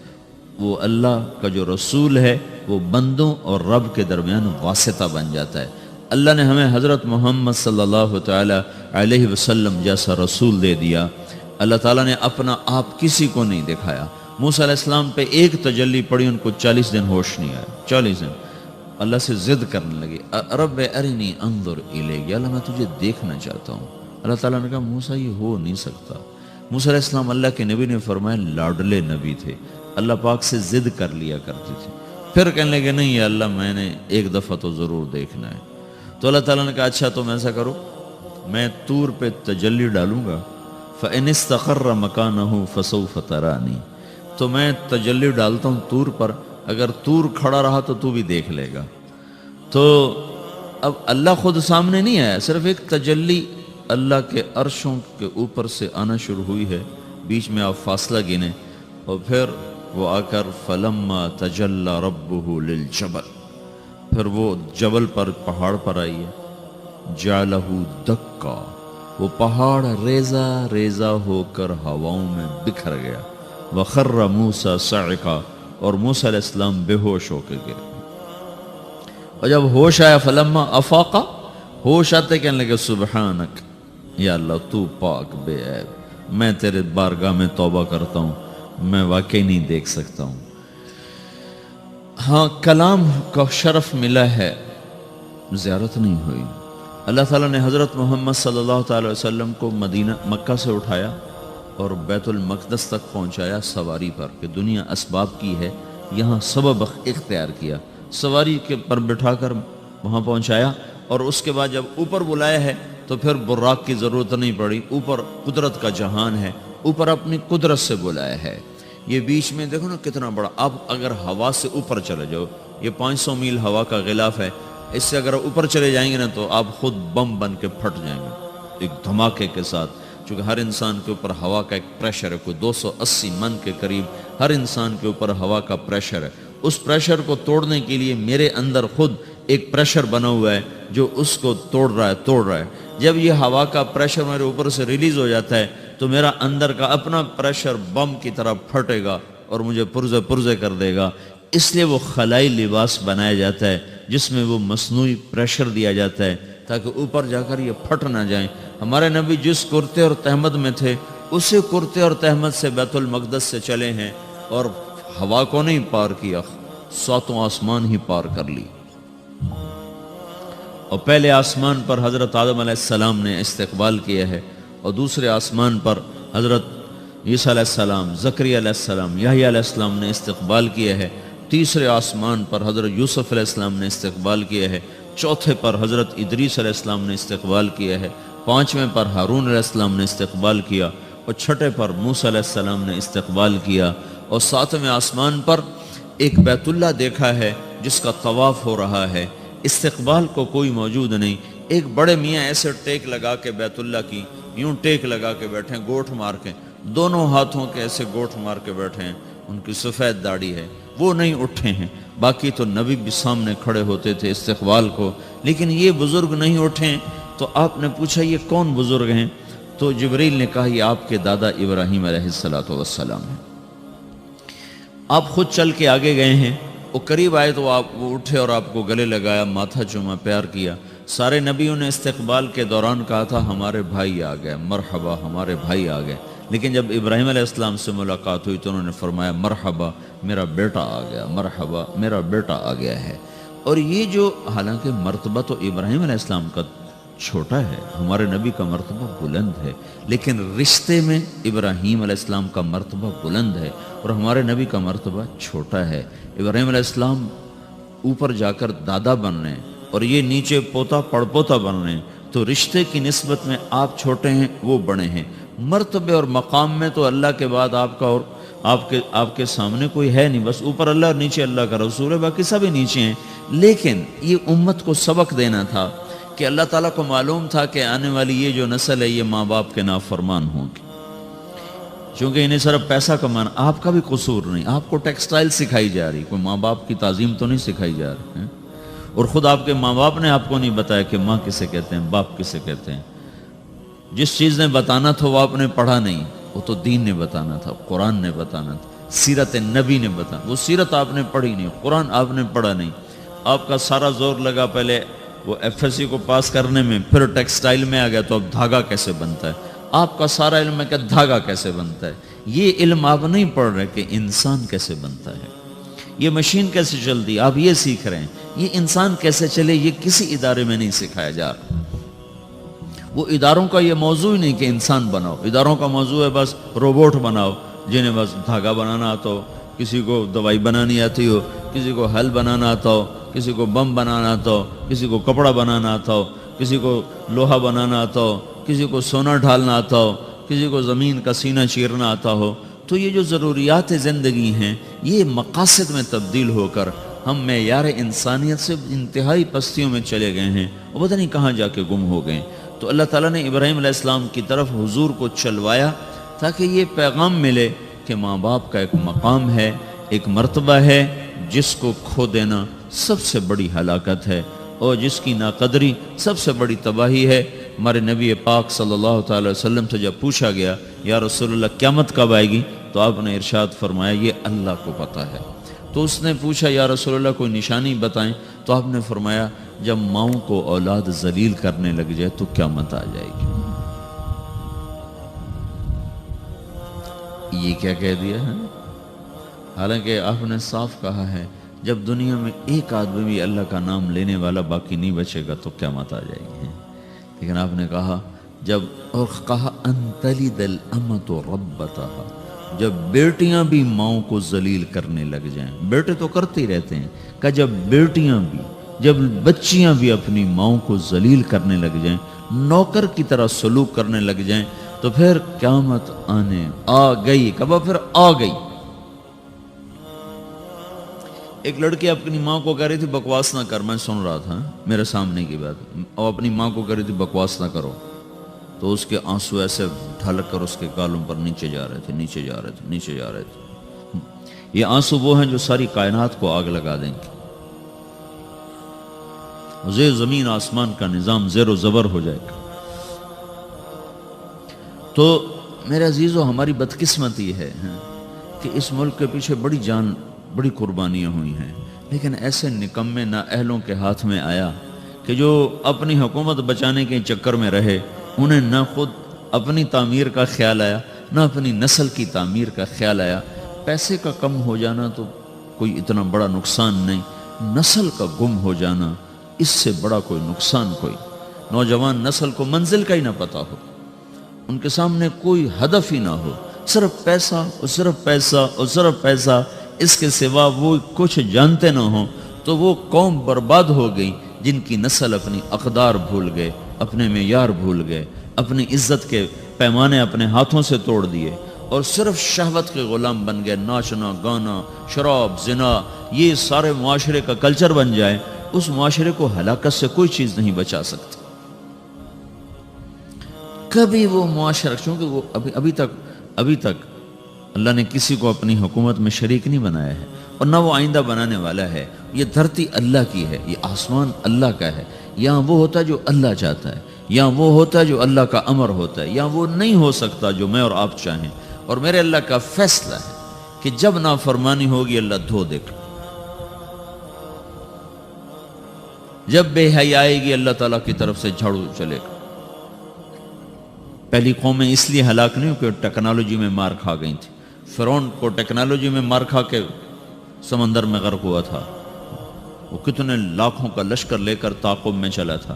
وہ اللہ کا جو رسول ہے وہ بندوں اور رب کے درمیان واسطہ بن جاتا ہے۔ اللہ نے ہمیں حضرت محمد صلی اللہ تعالی علیہ وسلم جیسا رسول دے دیا۔ اللہ تعالیٰ نے اپنا آپ کسی کو نہیں دکھایا۔ موسیٰ علیہ السلام پہ ایک تجلی پڑی، ان کو 40 دن ہوش نہیں آیا، 40 دن اللہ سے ضد کرنے لگے، رب ارنی انظر الیک، یا اللہ میں تجھے دیکھنا چاہتا ہوں۔ اللہ تعالیٰ نے کہا موسیٰ یہ ہو نہیں سکتا۔ موسیٰ علیہ السلام اللہ کے نبی نے فرمایا لاڈلے نبی تھے، اللہ پاک سے ضد کر لیا کرتے تھے، پھر کہنے لگے نہیں یا اللہ میں نے ایک دفعہ تو ضرور دیکھنا ہے۔ تو اللہ تعالیٰ نے کہا اچھا تم ایسا کرو، میں طور پہ تجلی ڈالوں گا، فَإِنِ اسْتَقَرَّ مَكَانَهُ فَسَوْفَ تَرَانِي، تو میں تجلی ڈالتا ہوں طور پر، اگر طور کھڑا رہا تو تو بھی دیکھ لے گا۔ تو اب اللہ خود سامنے نہیں آیا، صرف ایک تجلی اللہ کے عرشوں کے اوپر سے آنا شروع ہوئی ہے، بیچ میں آپ فاصلہ گنے، اور پھر وہ آ کر فَلَمَّا تَجَلَّى رَبُّهُ لِلْجَبَلِ، پھر وہ جبل پر پہاڑ پر آئی ہے، جَعَلَهُ دَكَّا، وہ پہاڑ ریزہ ریزہ ہو کر ہواؤں میں بکھر گیا، وَخَرَّ مُوسَى صَعِقًا، اور موسیٰ علیہ السلام بے ہوش ہو کے گئے۔ اور جب ہوش آیا فلما افاقا، ہوش آتے کہنے لگے سبحانک، یا اللہ تو پاک بے عیب، میں تیرے بارگاہ میں توبہ کرتا ہوں، میں واقعی نہیں دیکھ سکتا ہوں۔ ہاں کلام کا شرف ملا ہے، زیارت نہیں ہوئی۔ اللہ تعالیٰ نے حضرت محمد صلی اللہ تعالی وسلم کو مکہ سے اٹھایا اور بیت المقدس تک پہنچایا سواری پر، کہ دنیا اسباب کی ہے، یہاں سبب اختیار کیا، سواری کے پر بٹھا کر وہاں پہنچایا، اور اس کے بعد جب اوپر بلایا ہے تو پھر براق کی ضرورت نہیں پڑی، اوپر قدرت کا جہان ہے، اوپر اپنی قدرت سے بلایا ہے۔ یہ بیچ میں دیکھو نا کتنا بڑا، اب اگر ہوا سے اوپر چلے جاؤ، یہ 500 میل ہوا کا غلاف ہے، اس سے اگر اوپر چلے جائیں گے نا تو آپ خود بم بن کے پھٹ جائیں گے ایک دھماکے کے ساتھ، چونکہ ہر انسان کے اوپر ہوا کا ایک پریشر ہے، کوئی 280 من کے قریب ہر انسان کے اوپر ہوا کا پریشر ہے۔ اس پریشر کو توڑنے کے لیے میرے اندر خود ایک پریشر بنا ہوا ہے جو اس کو توڑ رہا ہے۔ جب یہ ہوا کا پریشر میرے اوپر سے ریلیز ہو جاتا ہے تو میرا اندر کا اپنا پریشر بم کی طرح پھٹے گا اور مجھے پرزے کر دے گا۔ اس لیے وہ خلائی لباس بنایا جاتا ہے جس میں وہ مصنوعی پریشر دیا جاتا ہے تاکہ اوپر جا کر یہ پھٹ نہ جائیں۔ ہمارے نبی جس کرتے اور تہمد میں تھے اسی کرتے اور تہمد سے بیت المقدس سے چلے ہیں اور ہوا کو نہیں پار کیا، 7 آسمان ہی پار کر لی۔ اور پہلے آسمان پر حضرت آدم علیہ السلام نے استقبال کیا ہے، اور دوسرے آسمان پر حضرت عیسیٰ علیہ السلام، زکریا علیہ السلام، یحییٰ علیہ السلام نے استقبال کیا ہے، تیسرے آسمان پر حضرت یوسف علیہ السلام نے استقبال کیا ہے، چوتھے پر حضرت ادریس علیہ السلام نے استقبال کیا ہے، 5ویں پر ہارون علیہ السلام نے استقبال کیا، اور 6 پر موسیٰ علیہ السلام نے استقبال کیا، اور 7ویں آسمان پر ایک بیت اللہ دیکھا ہے جس کا طواف ہو رہا ہے۔ استقبال کو کوئی موجود نہیں، ایک بڑے میاں ایسے ٹیک لگا کے بیت اللہ کی یوں ٹیک لگا کے بیٹھے ہیں، گوٹھ مار کے، دونوں ہاتھوں کے ایسے گوٹھ مار کے بیٹھے ہیں، ان کی سفید داڑھی ہے، وہ نہیں اٹھے ہیں۔ باقی تو نبی بھی سامنے کھڑے ہوتے تھے استقبال کو، لیکن یہ بزرگ نہیں اٹھے ہیں۔ تو آپ نے پوچھا یہ کون بزرگ ہیں؟ تو جبریل نے کہا یہ آپ کے دادا ابراہیم علیہ السلام ہیں۔ آپ خود چل کے آگے گئے ہیں، وہ قریب آئے تو وہ اٹھے اور آپ کو گلے لگایا، ماتھا چوما، پیار کیا۔ سارے نبیوں نے استقبال کے دوران کہا تھا ہمارے بھائی آ گئے، مرحبا ہمارے بھائی آ گئے، لیکن جب ابراہیم علیہ السلام سے ملاقات ہوئی تو انہوں نے فرمایا مرحبا میرا بیٹا آ گیا، مرحبا میرا بیٹا آ گیا ہے۔ اور یہ جو حالانکہ مرتبہ تو ابراہیم علیہ السلام کا چھوٹا ہے، ہمارے نبی کا مرتبہ بلند ہے، لیکن رشتے میں ابراہیم علیہ السلام کا مرتبہ بلند ہے اور ہمارے نبی کا مرتبہ چھوٹا ہے۔ ابراہیم علیہ السلام اوپر جا کر دادا بن رہے ہیں اور یہ نیچے پوتا پڑپوتا بن رہے ہیں، تو رشتے کی نسبت میں آپ چھوٹے ہیں وہ بڑے ہیں۔ مرتبے اور مقام میں تو اللہ کے بعد آپ کا اور آپ کے سامنے کوئی ہے نہیں، بس اوپر اللہ اور نیچے اللہ کا رسول ہے، باقی سبھی نیچے ہیں۔ لیکن یہ امت کو سبق دینا تھا کہ اللہ تعالیٰ کو معلوم تھا کہ آنے والی یہ جو نسل ہے یہ ماں باپ کے نافرمان ہوگی، چونکہ انہیں صرف پیسہ کمانا، آپ کا بھی قصور نہیں، آپ کو ٹیکسٹائل سکھائی جا رہی، کوئی ماں باپ کی تعظیم تو نہیں سکھائی جا رہی ہے۔ اور خود آپ کے ماں باپ نے آپ کو نہیں بتایا کہ ماں کسے کہتے ہیں، باپ کسے کہتے ہیں۔ جس چیز نے بتانا تھا وہ آپ نے پڑھا نہیں، وہ تو دین نے بتانا تھا، قرآن نے بتانا تھا، سیرت نبی نے بتانا۔ وہ سیرت آپ نے پڑھی نہیں، قرآن آپ نے پڑھا نہیں۔ آپ کا سارا زور لگا پہلے وہ ایف ایس سی کو پاس کرنے میں، پھر ٹیکسٹائل میں آ گیا تو اب دھاگا کیسے بنتا ہے۔ آپ کا سارا علم ہے کہ دھاگا کیسے بنتا ہے۔ یہ علم آپ نہیں پڑھ رہے کہ انسان کیسے بنتا ہے، یہ مشین کیسے چلتی ہے، آپ یہ سیکھ رہے ہیں۔ یہ انسان کیسے چلے یہ کسی ادارے میں نہیں سکھایا جا رہا۔ وہ اداروں کا یہ موضوع ہی نہیں کہ انسان بناؤ، اداروں کا موضوع ہے بس روبوٹ بناؤ جنہیں بس دھاگا بنانا آتا ہو، کسی کو دوائی بنانی آتی ہو، کسی کو حل بنانا آتا ہو، کسی کو بم بنانا آتا ہو، کسی کو کپڑا بنانا آتا ہو، کسی کو لوہا بنانا آتا ہو، کسی کو سونا ڈھالنا آتا ہو، کسی کو زمین کا سینہ چیرنا آتا ہو۔ تو یہ جو ضروریات زندگی ہیں یہ مقاصد میں تبدیل ہو کر ہم معیار انسانیت سے انتہائی پستیوں میں چلے گئے ہیں اور پتہ نہیں کہاں جا کے گم ہو گئے۔ تو اللہ تعالیٰ نے ابراہیم علیہ السلام کی طرف حضور کو چلوایا تاکہ یہ پیغام ملے کہ ماں باپ کا ایک مقام ہے، ایک مرتبہ ہے جس کو کھو دینا سب سے بڑی ہلاکت ہے اور جس کی ناقدری سب سے بڑی تباہی ہے۔ ہمارے نبی پاک صلی اللہ تعالی وسلم سے جب پوچھا گیا یا رسول اللہ قیامت کب آئے گی تو آپ نے ارشاد فرمایا یہ اللہ کو پتہ ہے۔ تو اس نے پوچھا یا رسول اللہ کوئی نشانی بتائیں، تو آپ نے فرمایا جب ماؤں کو اولاد ذلیل کرنے لگ جائے تو قیامت آ جائے گی۔ یہ کیا کہہ دیا ہے؟ حالانکہ آپ نے صاف کہا ہے جب دنیا میں ایک آدمی بھی اللہ کا نام لینے والا باقی نہیں بچے گا تو قیامت آ جائے گی۔ لیکن آپ نے کہا جب اور کہا ان تلد الامۃ ربتہا، جب بیٹیاں بھی ماؤں کو ذلیل کرنے لگ جائیں، بیٹے تو کرتے ہی رہتے ہیں، کہ جب بیٹیاں بھی، جب بچیاں بھی اپنی ماؤں کو ذلیل کرنے لگ جائیں، نوکر کی طرح سلوک کرنے لگ جائیں تو پھر قیامت آنے آ گئی۔ کب پھر آ گئی۔ ایک لڑکی اپنی ماں کو کہہ رہی تھی بکواس نہ کر، میں سن رہا تھا میرے سامنے کی بات، اور اپنی ماں کو کہہ رہی تھی بکواس نہ کرو، تو اس کے آنسو ایسے ڈھلک کر اس کے گالوں پر نیچے جا رہے تھے، نیچے جا رہے تھے، نیچے جا رہے تھے۔ یہ آنسو وہ ہیں جو ساری کائنات کو آگ لگا دیں گے، زیر زمین آسمان کا نظام زیر و زبر ہو جائے گا۔ تو میرے عزیزو ہماری بدقسمتی ہے کہ اس ملک کے پیچھے بڑی قربانیاں ہوئی ہیں، لیکن ایسے نکمے نااہلوں کے ہاتھ میں آیا کہ جو اپنی حکومت بچانے کے چکر میں رہے، انہیں نہ خود اپنی تعمیر کا خیال آیا نہ اپنی نسل کی تعمیر کا خیال آیا۔ پیسے کا کم ہو جانا تو کوئی اتنا بڑا نقصان نہیں، نسل کا گم ہو جانا اس سے بڑا کوئی نقصان کوئی۔ نوجوان نسل کو منزل کا ہی نہ پتہ ہو، ان کے سامنے کوئی ہدف ہی نہ ہو، صرف پیسہ اور صرف پیسہ اور صرف پیسہ، اس کے سوا وہ کچھ جانتے نہ ہوں، تو وہ قوم برباد ہو گئی جن کی نسل اپنی اقدار بھول گئے، اپنے معیار بھول گئے، اپنی عزت کے پیمانے اپنے ہاتھوں سے توڑ دیے اور صرف شہوت کے غلام بن گئے۔ ناچنا گانا شراب زنا یہ سارے معاشرے کا کلچر بن جائے، اس معاشرے کو ہلاکت سے کوئی چیز نہیں بچا سکتی۔ کبھی وہ معاشرہ، چونکہ وہ ابھی تک اللہ نے کسی کو اپنی حکومت میں شریک نہیں بنایا ہے اور نہ وہ آئندہ بنانے والا ہے۔ یہ دھرتی اللہ کی ہے، یہ آسمان اللہ کا ہے، یہاں وہ ہوتا ہے جو اللہ چاہتا ہے، یہاں وہ ہوتا ہے جو اللہ کا امر ہوتا ہے، یہاں وہ نہیں ہو سکتا جو میں اور آپ چاہیں۔ اور میرے اللہ کا فیصلہ ہے کہ جب نافرمانی ہوگی اللہ دھو دے گا، جب بے حیائی آئے گی اللہ تعالیٰ کی طرف سے جھاڑو چلے گا۔ پہلی قومیں اس لیے ہلاک نہیں کہ ٹیکنالوجی میں مار کھا گئی تھی۔ فرعون کو ٹیکنالوجی میں مار کھا کے سمندر میں غرق ہوا تھا، وہ کتنے لاکھوں کا لشکر لے کر تعاقب میں چلا تھا،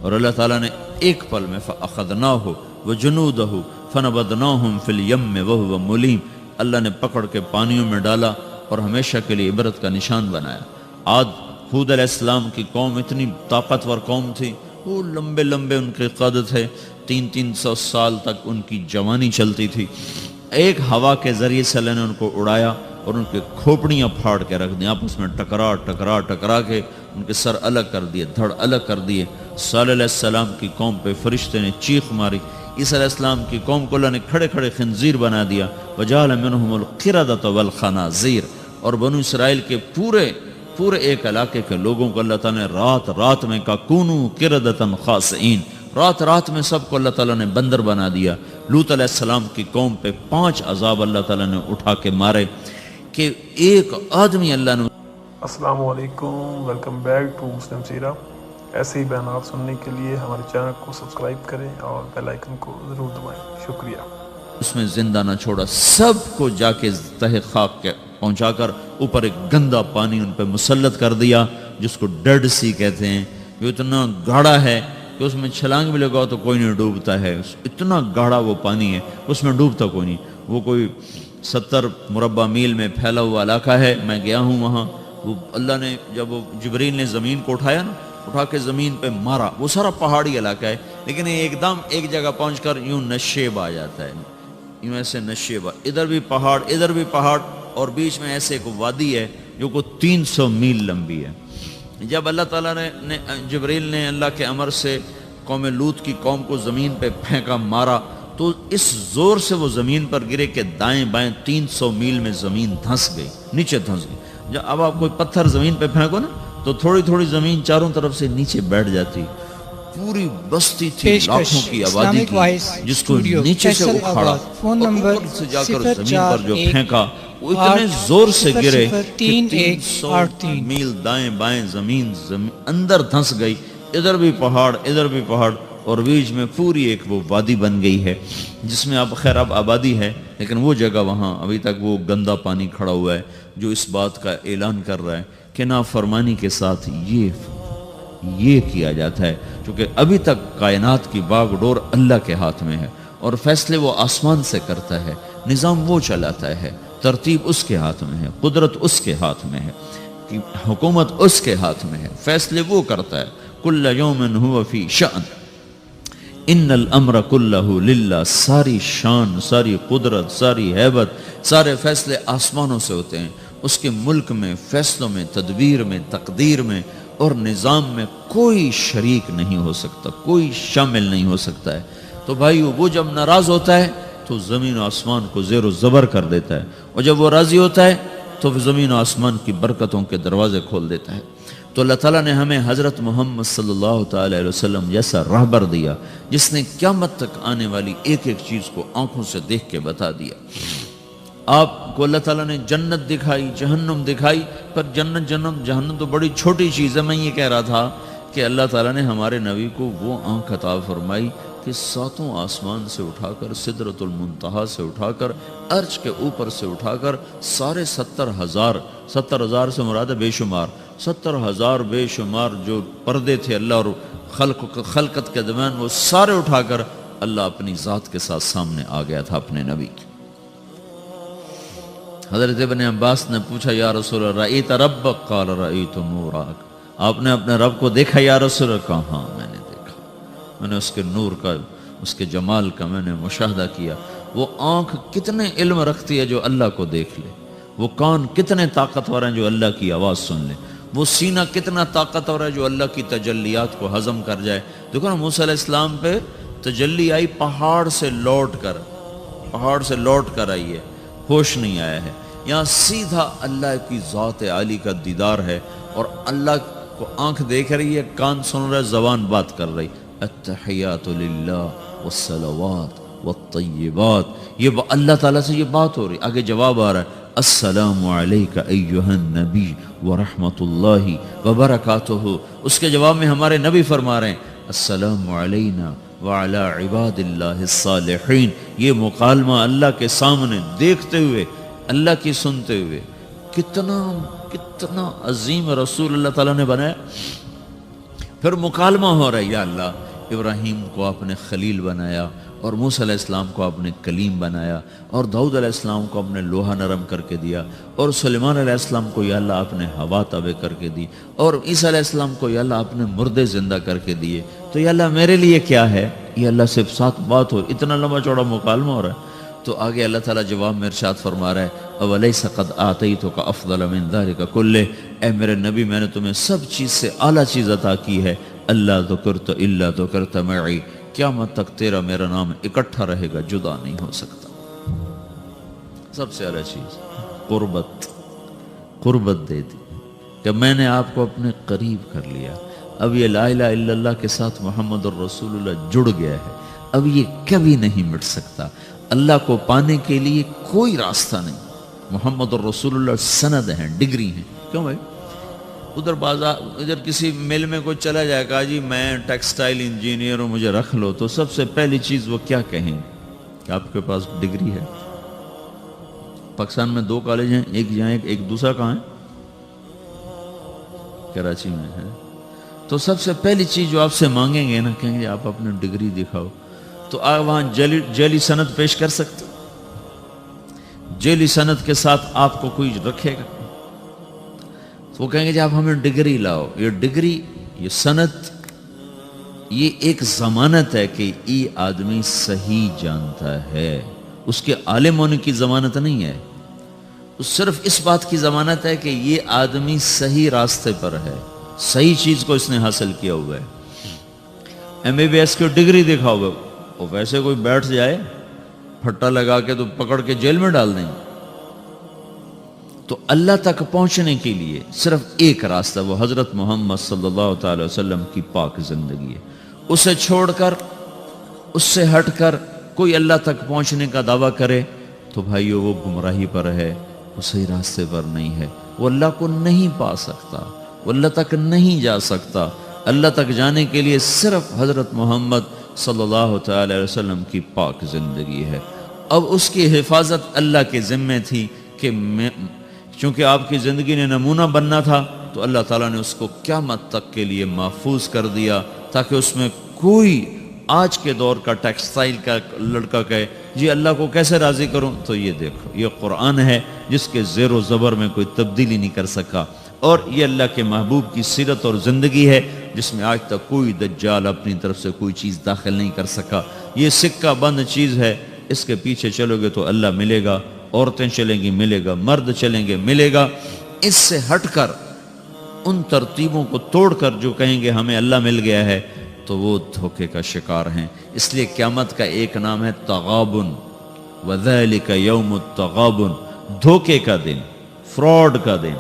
اور اللہ تعالیٰ نے ایک پل میں فَأَخَذْنَاهُ وَجُنُودَهُ فَنَبَذْنَاهُمْ فِي الْيَمِّ وَهُوَ مُلِيمٌ۔ اللہ نے پکڑ کے پانیوں میں ڈالا اور ہمیشہ کے لیے عبرت کا نشان بنایا۔ عاد ہود علیہ السلام کی قوم اتنی طاقتور قوم تھی، وہ لمبے ان کے قد تھے، 300 سال تک ان کی جوانی چلتی تھی۔ ایک ہوا کے ذریعے سے اللہ نے ان کو اڑایا اور ان کے کھوپڑیاں پھاڑ کے رکھ دیں، آپس میں ٹکرا کے ان کے سر الگ کر دیے، دھڑ الگ کر دیے۔ صالح علیہ السلام کی قوم پہ فرشتے نے چیخ ماری، عیسیٰ علیہ السلام کی قوم کو اللہ نے کھڑے خنزیر بنا دیا، وَجَعَلَ مِنْهُمُ الْقِرَدَةَ وَالْخَنَازِيرَ۔ اور بنو اسرائیل کے پورے ایک علاقے کے لوگوں کو اللہ تعالیٰ نے رات رات میں کہا کونو قردۃ خاسئین، رات رات میں سب کو اللہ تعالیٰ نے بندر بنا دیا۔ لوط علیہ السلام کی قوم پہ 5 عذاب اللہ تعالیٰ نے اٹھا کے مارے کہ ایک آدمی اللہ نے۔ السلام علیکم، ویلکم بیک ٹو مسلم سیرہ۔ ایسے ہی بیانات سننے کے لیے ہمارے چینل کو سبسکرائب کریں اور بیل آئیکن کو ضرور دبائیں۔ شکریہ۔ اس میں زندہ نہ چھوڑا، سب کو جا کے تہ خاک کے پہنچا کر اوپر ایک گندا پانی ان پہ مسلط کر دیا جس کو ڈیڈ سی کہتے ہیں، جو اتنا گاڑھا ہے کہ اس میں چھلانگ بھی لگاؤ تو کوئی نہیں ڈوبتا ہے، اتنا گاڑھا وہ پانی ہے، اس میں ڈوبتا کوئی نہیں۔ وہ کوئی 70 مربع میل میں پھیلا ہوا علاقہ ہے، میں گیا ہوں وہاں۔ وہ اللہ نے جب وہ جبریل نے زمین کو اٹھایا نا، اٹھا کے زمین پہ مارا، وہ سارا پہاڑی علاقہ ہے، لیکن ایک دم ایک جگہ پہنچ کر یوں نشیب آ جاتا ہے، یوں ایسے نشیب، ادھر بھی پہاڑ ادھر بھی پہاڑ، اور بیچ میں ایسے ایک وادی ہے جو کو 300 میل لمبی ہے۔ جب اللہ تعالیٰ نے جبریل نے اللہ کے امر سے قوم لوط کی قوم کو زمین پہ پھینکا، مارا، تو اس زور سے وہ زمین پر گرے کہ دائیں بائیں 300 میل میں زمین دھنس گئی، نیچے دھنس گئی۔ جب اب آپ کوئی پتھر زمین پہ پھینکو نا تو تھوڑی تھوڑی زمین چاروں طرف سے نیچے بیٹھ جاتی۔ پوری بستی تھی، لاکھوں کی آبادی کی، جس کو نیچے سے اکھاڑا اور اوپر سے جا کر زمین پر جو پھینکا، وہ اتنے زور سے گرے کہ 300 میل دائیں بائیں زمین اندر دھنس گئی، ادھر بھی پہاڑ ادھر بھی پہاڑ، اور بیچ میں پوری ایک وہ وادی بن گئی ہے جس میں اب خیر اب آبادی ہے، لیکن وہ جگہ وہاں ابھی تک وہ گندا پانی کھڑا ہوا ہے جو اس بات کا اعلان کر رہا ہے کہ نافرمانی کے ساتھ یہ کیا جاتا ہے، چونکہ ابھی تک کائنات کی باغ ڈور اللہ کے ہاتھ میں ہے، اور فیصلے وہ آسمان سے کرتا ہے، نظام وہ چلاتا ہے، ترتیب اس کے ہاتھ میں ہے، قدرت اس کے ہاتھ میں ہے، حکومت اس کے ہاتھ میں ہے، فیصلے وہ کرتا ہے۔ کل یوم ہوا فی شأن ان الامر کلہ للہ، ساری شان، ساری قدرت، ساری ہیبت، سارے فیصلے آسمانوں سے ہوتے ہیں۔ اس کے ملک میں، فیصلوں میں، تدبیر میں، تقدیر میں اور نظام میں کوئی شریک نہیں ہو سکتا، کوئی شامل نہیں ہو سکتا ہے۔ تو بھائیو، وہ جب ناراض ہوتا ہے تو زمین و آسمان کو زیر و زبر کر دیتا ہے، اور جب وہ راضی ہوتا ہے تو زمین و آسمان کی برکتوں کے دروازے کھول دیتا ہے۔ تو اللہ تعالیٰ نے ہمیں حضرت محمد صلی اللہ تعالی علیہ وسلم جیسا راہبر دیا جس نے قیامت تک آنے والی ایک ایک چیز کو آنکھوں سے دیکھ کے بتا دیا۔ آپ کو اللہ تعالیٰ نے جنت دکھائی، جہنم دکھائی، پر جنت جہنم تو بڑی چھوٹی چیز ہے۔ میں یہ کہہ رہا تھا کہ اللہ تعالیٰ نے ہمارے نبی کو وہ آنکھ عطا فرمائی کہ 7 آسمان سے اٹھا کر، سدرۃ المنتہا سے اٹھا کر، عرش کے اوپر سے اٹھا کر، سارے 70,000 سے مراد ہے بے شمار، 70,000 بے شمار جو پردے تھے اللہ اور خلقت کے درمیان، وہ سارے اٹھا کر اللہ اپنی ذات کے ساتھ سامنے آ گیا تھا اپنے نبی کی۔ حضرت ابن عباس نے پوچھا یا رسول اللہ رأیت ربک؟ قال رأیت نورک، آپ نے اپنے رب کو دیکھا یا رسول اللہ؟ کہا ہاں میں نے دیکھا، میں نے اس کے نور کا، اس کے جمال کا میں نے مشاہدہ کیا۔ وہ آنکھ کتنے علم رکھتی ہے جو اللہ کو دیکھ لے، وہ کان کتنے طاقتور ہیں جو اللہ کی آواز سن لے، وہ سینہ کتنا طاقتور ہے جو اللہ کی تجلیات کو ہضم کر جائے۔ دیکھو نا، موسیٰ علیہ السلام پہ تجلی آئی پہاڑ سے لوٹ کر آئی ہے، ہوش نہیں آیا ہے۔ یہاں سیدھا اللہ کی ذات عالی کا دیدار ہے، اور اللہ کو آنکھ دیکھ رہی ہے، کان سن رہا ہے، زبان بات کر رہی۔ التحیات للہ والصلوات والطیبات، یہ اللہ تعالیٰ سے یہ بات ہو رہی۔ آگے جواب آ رہا ہے، السلام علیک ایہا النبی ورحمت اللہ وبرکاتہ۔ اس کے جواب میں ہمارے نبی فرما رہے ہیں، السلام علینا وعلی عباد اللہ الصالحین۔ یہ مکالمہ اللہ کے سامنے دیکھتے ہوئے، اللہ کی سنتے ہوئے، کتنا عظیم رسول اللہ تعالیٰ نے بنایا۔ پھر مکالمہ ہو رہا ہے، یا اللہ، ابراہیم کو آپ نے خلیل بنایا، اور موسیٰ علیہ السلام کو آپ نے کلیم بنایا، اور داؤد علیہ السلام کو آپ نے لوہا نرم کر کے دیا، اور سلیمان علیہ السلام کو یا اللہ آپ نے ہوا تابع کر کے دی، اور عیسیٰ علیہ السلام کو یا اللہ آپ نے مردے زندہ کر کے دیے، تو یا اللہ میرے لیے کیا ہے؟ یہ اللہ سے ساتھ بات ہو، اتنا لمبا چوڑا مکالمہ ہو رہا ہے۔ تو آگے اللہ تعالیٰ جواب میں ارشاد فرما رہا ہے، اولیس قد آتیتک افضل من ذلک کلہ، اے میرے نبی، میں نے تمہیں سب چیز سے اعلیٰ چیز عطا کی ہے، اللہ ذکرت الا ذکرت معی، قیامت تک تیرا میرا نام اکٹھا رہے گا، جدا نہیں ہو سکتا۔ سب سے اعلیٰ چیز قربت دے دی، کہ میں نے آپ کو اپنے قریب کر لیا. اب یہ لا الہ الا اللہ کے ساتھ محمد الرسول اللہ جڑ گیا ہے. اب یہ کبھی نہیں مٹ سکتا. اللہ کو پانے کے لیے کوئی راستہ نہیں. محمد الرسول اللہ سند ہیں, ڈگری ہیں. کیوں بھائی؟ ادھر بازار ادھر کسی مل میں کوئی چلا جائے گا جی میں ٹیکسٹائل انجینئر ہوں مجھے رکھ لو, تو سب سے پہلی چیز وہ کیا کہیں کہ آپ کے پاس ڈگری ہے. پاکستان میں 2 کالج ہیں, ایک یہاں ایک دوسرا کہاں ہے؟ کراچی میں ہے. تو سب سے پہلی چیز جو آپ سے مانگیں گے نا, کہیں گے آپ اپنی ڈگری دکھاؤ. تو آپ وہاں جیلی سند پیش کر سکتے؟ جیلی سند کے ساتھ آپ کو کوئی رکھے گا؟ تو وہ کہیں گے جی آپ ہمیں ڈگری لاؤ. یہ ڈگری, یہ سند, یہ ایک ضمانت ہے کہ یہ آدمی صحیح جانتا ہے. اس کے عالم ہونے کی ضمانت نہیں ہے, صرف اس بات کی ضمانت ہے کہ یہ آدمی صحیح راستے پر ہے, صحیح چیز کو اس نے حاصل کیا ہوا ہے. MBBS کی ڈگری دکھاؤ گے, وہ ویسے کوئی بیٹھ جائے پھٹا لگا کے تو پکڑ کے جیل میں ڈال دیں گے. تو اللہ تک پہنچنے کے لیے صرف ایک راستہ, وہ حضرت محمد صلی اللہ تعالی وسلم کی پاک زندگی ہے. اسے چھوڑ کر, اس سے ہٹ کر کوئی اللہ تک پہنچنے کا دعویٰ کرے تو بھائیو وہ گمراہی پر ہے, وہ صحیح راستے پر نہیں ہے. وہ اللہ کو نہیں پا سکتا, وہ اللہ تک نہیں جا سکتا. اللہ تک جانے کے لیے صرف حضرت محمد صلی اللہ تعالی علیہ وسلم کی پاک زندگی ہے. اب اس کی حفاظت اللہ کے ذمے تھی کہ چونکہ آپ کی زندگی نے نمونہ بننا تھا تو اللہ تعالیٰ نے اس کو قیامت تک کے لیے محفوظ کر دیا, تاکہ اس میں کوئی آج کے دور کا ٹیکسٹائل کا لڑکا کہے جی اللہ کو کیسے راضی کروں. تو یہ دیکھو, یہ قرآن ہے جس کے زیر و زبر میں کوئی تبدیلی نہیں کر سکا, اور یہ اللہ کے محبوب کی سیرت اور زندگی ہے جس میں آج تک کوئی دجال اپنی طرف سے کوئی چیز داخل نہیں کر سکا. یہ سکہ بند چیز ہے, اس کے پیچھے چلو گے تو اللہ ملے گا, عورتیں چلیں گی ملے گا, مرد چلیں گے ملے گا. اس سے ہٹ کر ان ترتیبوں کو توڑ کر جو کہیں گے ہمیں اللہ مل گیا ہے تو وہ دھوکے کا شکار ہیں. اس لیے قیامت کا ایک نام ہے تغابن, وذالک یوم التغابن, دھوکے کا دن, فراڈ کا دن.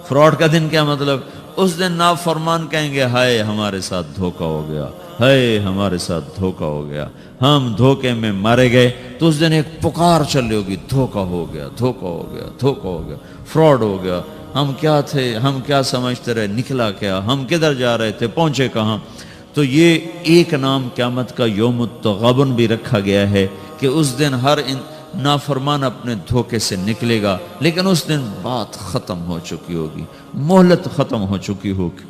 فراڈ کا دن کیا مطلب؟ اس دن نافرمان کہیں گے ہائے ہمارے ساتھ دھوکا ہو گیا, ہائے ہمارے ساتھ دھوکا ہو گیا, ہم دھوکے میں مارے گئے. تو اس دن ایک پکار چل رہی ہوگی, دھوکا ہو گیا, دھوکا ہو گیا, دھوکا ہو گیا, فراڈ ہو گیا, ہم کیا تھے, ہم کیا سمجھتے رہے, نکلا کیا, ہم کدھر جا رہے تھے, پہنچے کہاں. تو یہ ایک نام قیامت کا یوم التغابن بھی رکھا گیا ہے کہ اس دن ہر نافرمان اپنے دھوکے سے نکلے گا, لیکن اس دن بات ختم ہو چکی ہوگی, مہلت ختم ہو چکی ہوگی.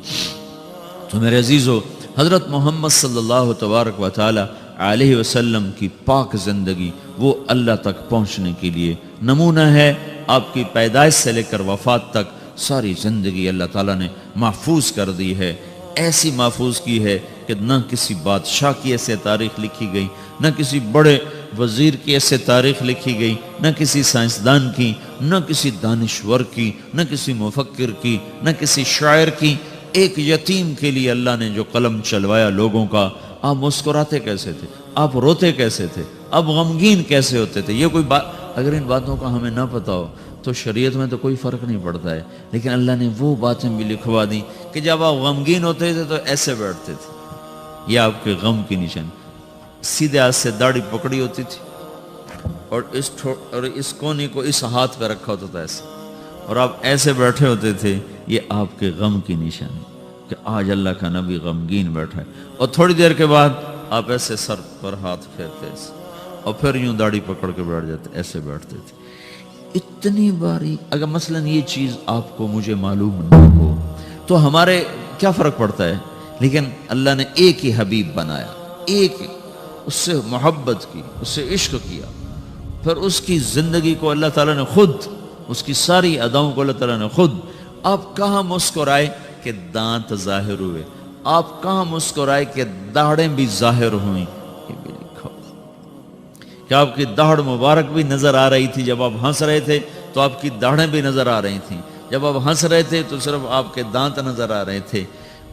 تو میرے عزیزو, حضرت محمد صلی اللہ تبارک و تعالی علیہ وسلم کی پاک زندگی وہ اللہ تک پہنچنے کے لیے نمونہ ہے. آپ کی پیدائش سے لے کر وفات تک ساری زندگی اللہ تعالیٰ نے محفوظ کر دی ہے. ایسی محفوظ کی ہے کہ نہ کسی بادشاہ کی ایسے تاریخ لکھی گئی, نہ کسی بڑے وزیر کی ایسے تاریخ لکھی گئی, نہ کسی سائنسدان کی, نہ کسی دانشور کی, نہ کسی مفکر کی, نہ کسی شاعر کی. ایک یتیم کے لیے اللہ نے جو قلم چلوایا لوگوں کا, آپ مسکراتے کیسے تھے, آپ روتے کیسے تھے, آپ غمگین کیسے ہوتے تھے. یہ کوئی بات اگر ان باتوں کا ہمیں نہ پتا ہو تو شریعت میں تو کوئی فرق نہیں پڑتا ہے, لیکن اللہ نے وہ باتیں بھی لکھوا دی کہ جب آپ غمگین ہوتے تھے تو ایسے بیٹھتے تھے, یہ آپ کے غم کی نشان. سیدھے ہاتھ سے داڑھی پکڑی ہوتی تھی اور اس کونے کو اس ہاتھ پہ رکھا ہوتا تھا ایسے, اور آپ ایسے بیٹھے ہوتے تھے. یہ آپ کے غم کی نشانی کہ آج اللہ کا نبی غمگین بیٹھا ہے. اور تھوڑی دیر کے بعد آپ ایسے سر پر ہاتھ پھیرتے ایسے, اور پھر یوں داڑھی پکڑ کے بیٹھ جاتے, ایسے بیٹھتے تھے. اتنی باریک, اگر مثلا یہ چیز آپ کو مجھے معلوم نہ ہو تو ہمارے کیا فرق پڑتا ہے, لیکن اللہ نے ایک ہی حبیب بنایا, ایک, اس سے محبت کی, اس سے عشق کیا, پھر اس کی زندگی کو اللہ تعالیٰ نے خود, اس کی ساری اداؤں کو اللہ تعالیٰ نے خود. آپ کہاں مسکرائے کہ دانت ظاہر ہوئے, آپ کہاں مسکرائے کہ داڑھیں بھی ظاہر ہوئیں. یہ بھی لکھا کہ آپ کی داڑھ مبارک بھی نظر آ رہی تھی, جب آپ ہنس رہے تھے تو آپ کی داڑھیں بھی نظر آ رہی تھیں, جب آپ ہنس رہے تھے تو صرف آپ کے دانت نظر آ رہے تھے.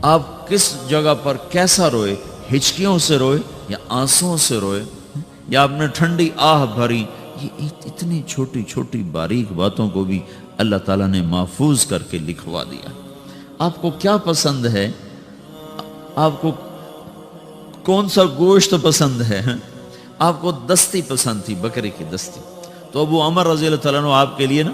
آپ کس جگہ پر کیسا روئے, ہچکیوں سے روئے یا آنسوں سے روئے, یا آپ نے ٹھنڈی آہ بھری. یہ اتنی چھوٹی چھوٹی باریک باتوں کو بھی اللہ تعالیٰ نے محفوظ کر کے لکھوا دیا. آپ کو کیا پسند ہے، آپ کو کون سا گوشت پسند ہے؟ آپ کو دستی پسند تھی، بکرے کی دستی، تو ابو عمر رضی اللہ تعالیٰ عنہ آپ کے لیے نا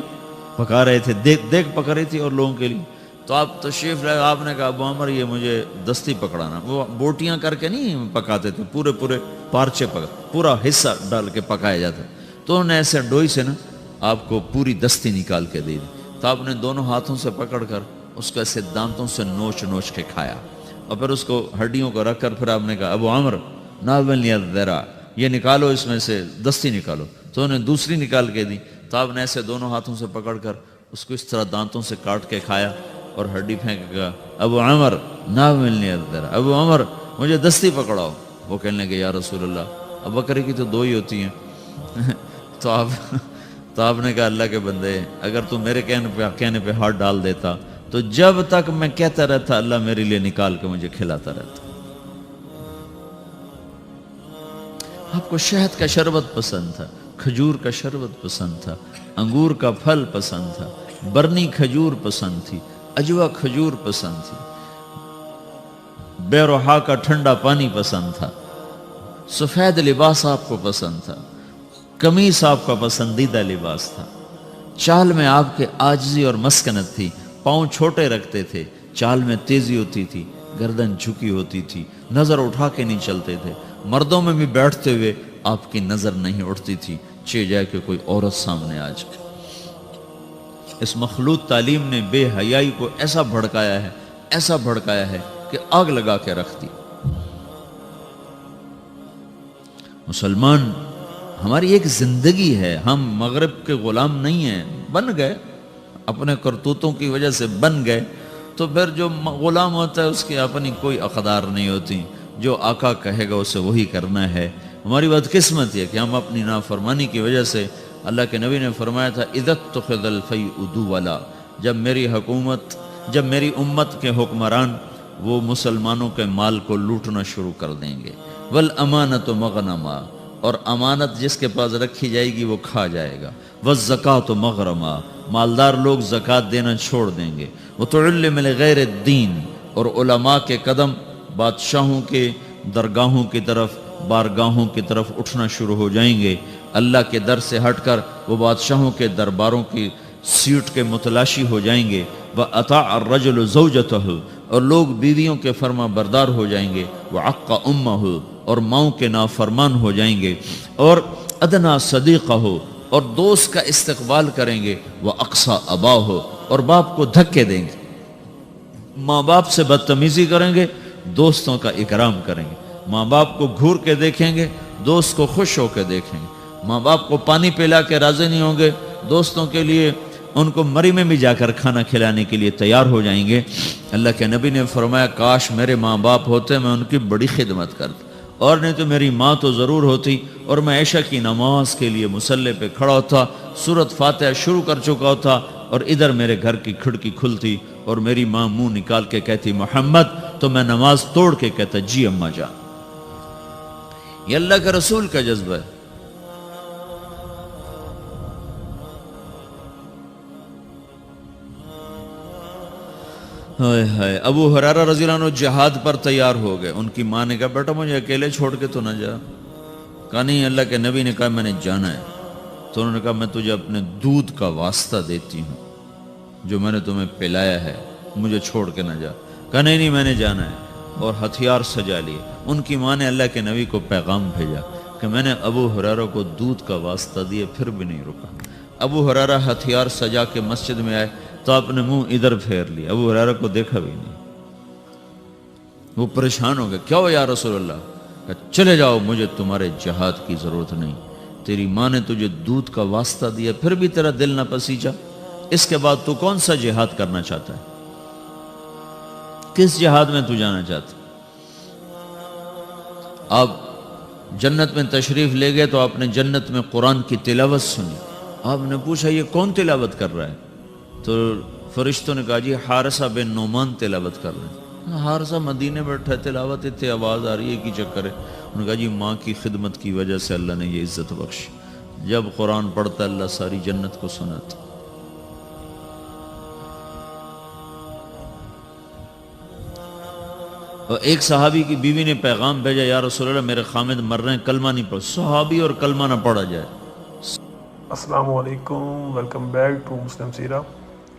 پکا رہے تھے، دیکھ پکا رہی تھی اور لوگوں کے لیے، تو آپ تشریف لائے، آپ نے کہا ابو عمر یہ مجھے دستی پکڑانا۔ وہ بوٹیاں کر کے نہیں پکاتے تھے، پورے پارچے پورا حصہ ڈال کے پکایا جاتا، تو انہوں نے ایسے ڈوئی سے نا آپ کو پوری دستی نکال کے دے دی، تو آپ نے دونوں ہاتھوں سے پکڑ کر اس کو ایسے دانتوں سے نوچ کے کھایا، اور پھر اس کو ہڈیوں کو رکھ کر پھر آپ نے کہا ابو عمر ناولنی الذرا، یہ نکالو اس میں سے دستی نکالو، تو انہوں نے دوسری نکال کے دی، تو آپ نے ایسے دونوں ہاتھوں سے پکڑ کر اس کو اس طرح دانتوں سے کاٹ کے کھایا اور ہڈی پھینک گیا، ابو عمر ناولنی الذرا، ابو عمر مجھے دستی پکڑاؤ۔ وہ کہنے لگے یا رسول اللہ اب بکرے کی تو دو ہی ہوتی ہیں تو آپ نے کہا اللہ کے بندے، اگر تو میرے کہنے پہ ہاتھ ڈال دیتا تو جب تک میں کہتا رہتا اللہ میرے لیے نکال کے مجھے کھلاتا رہتا۔ آپ کو شہد کا شربت پسند تھا، کھجور کا شربت پسند تھا، انگور کا پھل پسند تھا، برنی کھجور پسند تھی، اجوا کھجور پسند تھی، بے روحا کا ٹھنڈا پانی پسند تھا، سفید لباس آپ کو پسند تھا، قمیص آپ کا پسندیدہ لباس تھا، چال میں آپ کے عاجزی اور مسکنت تھی، پاؤں چھوٹے رکھتے تھے، چال میں تیزی ہوتی تھی، گردن جھکی ہوتی تھی، نظر اٹھا کے نہیں چلتے تھے، مردوں میں بھی بیٹھتے ہوئے آپ کی نظر نہیں اٹھتی تھی، چاہے جائے کہ کوئی عورت سامنے آ جائے۔ اس مخلوط تعلیم نے بے حیائی کو ایسا بھڑکایا ہے کہ آگ لگا کے رکھ دی۔ مسلمان ہماری ایک زندگی ہے، ہم مغرب کے غلام نہیں ہیں، بن گئے اپنے کرتوتوں کی وجہ سے بن گئے، تو پھر جو غلام ہوتا ہے اس کی اپنی کوئی اقدار نہیں ہوتی، جو آقا کہے گا اسے وہی کرنا ہے۔ ہماری بدقسمت یہ کہ ہم اپنی نافرمانی کی وجہ سے، اللہ کے نبی نے فرمایا تھا اذا اتخذ الفیء دولا، جب میری امت کے حکمران وہ مسلمانوں کے مال کو لوٹنا شروع کر دیں گے، والامانۃ مغنما، اور امانت جس کے پاس رکھی جائے گی وہ کھا جائے گا، والزکاۃ مغرما، مالدار لوگ زکوٰۃ دینا چھوڑ دیں گے، وتعلم لغیر الدین، اور علماء کے قدم بادشاہوں کے درگاہوں کی طرف، بارگاہوں کی طرف اٹھنا شروع ہو جائیں گے، اللہ کے در سے ہٹ کر وہ بادشاہوں کے درباروں کی سیٹ کے متلاشی ہو جائیں گے، وَأَطَاعَ الرَّجُلُ زَوْجَتَهُ، اور لوگ بیویوں کے فرما بردار ہو جائیں گے، وَعَقَّ أُمَّهُ، اور ماؤں کے نافرمان ہو جائیں گے، اور ادنا صدیقہ، اور دوست کا استقبال کریں گے، وَأَقْصَى أَبَاهُ، اور باپ کو دھکے دیں گے، ماں باپ سے بدتمیزی کریں گے، دوستوں کا اکرام کریں گے، ماں باپ کو گھور کے دیکھیں گے، دوست کو خوش ہو کے دیکھیں گے، ماں باپ کو پانی پلا کے راضی نہیں ہوں گے، دوستوں کے لیے ان کو مری میں بھی جا کر کھانا کھلانے کے لیے تیار ہو جائیں گے۔ اللہ کے نبی نے فرمایا کاش میرے ماں باپ ہوتے، میں ان کی بڑی خدمت کرتا، اور نہیں تو میری ماں تو ضرور ہوتی، اور میں عشاء کی نماز کے لیے مصلی پہ کھڑا ہوتا، سورۃ فاتحہ شروع کر چکا ہوتا، اور ادھر میرے گھر کی کھڑکی کھلتی اور میری ماں منہ نکال کے کہتی محمد، تو میں نماز توڑ کے کہتا جی اماں جان۔ یہ اللہ کے رسول کا جذبہ ہے۔ ہائے ہائے، ابو ہریرہ رضی اللہ عنہ جہاد پر تیار ہو گئے، ان کی ماں نے کہا بیٹا مجھے اکیلے چھوڑ کے تو نہ جا، کہا نہیں، اللہ کے نبی نے کہا میں نے جانا ہے، تو انہوں نے کہا میں تجھے اپنے دودھ کا واسطہ دیتی ہوں جو میں نے تمہیں پلایا ہے، مجھے چھوڑ کے نہ جا، کہا نہیں میں نے جانا ہے، اور ہتھیار سجا لیے۔ ان کی ماں نے اللہ کے نبی کو پیغام بھیجا کہ میں نے ابو ہریرہ کو دودھ کا واسطہ دیے پھر بھی نہیں رکا۔ ابو ہریرہ ہتھیار سجا کے مسجد میں آئے تو آپ نے منہ ادھر پھیر لیا، ابو ہریرہ کو دیکھا بھی نہیں، وہ پریشان ہو گئے، کیا ہو یا رسول اللہ؟ کہ چلے جاؤ، مجھے تمہارے جہاد کی ضرورت نہیں، تیری ماں نے تجھے دودھ کا واسطہ دیا پھر بھی تیرا دل نہ پسیجا، اس کے بعد تو کون سا جہاد کرنا چاہتا ہے؟ کس جہاد میں تو جانا چاہتا؟ آپ جنت میں تشریف لے گئے تو آپ نے جنت میں قرآن کی تلاوت سنی، آپ نے پوچھا یہ کون تلاوت کر رہا ہے؟ تو فرشتوں نے کہا جی حارثہ بن نعمان تلاوت کر رہے ہیں۔ حارثہ مدینے بیٹھا ہے، تلاوت اتنے آواز آ رہی ہے کی چکر ہے؟ انہوں نے کہا جی ماں کی خدمت کی وجہ سے اللہ نے یہ عزت بخشی، جب قرآن پڑھتا اللہ ساری جنت کو سناتا۔ اور ایک صحابی کی بیوی نے پیغام بھیجا، یا رسول اللہ میرے خامد مر رہے ہیں، کلمہ نہیں پڑھ، صحابی اور کلمہ نہ پڑھا جائے۔ السلام علیکم، ویلکم بیک ٹو مسلم سیرہ۔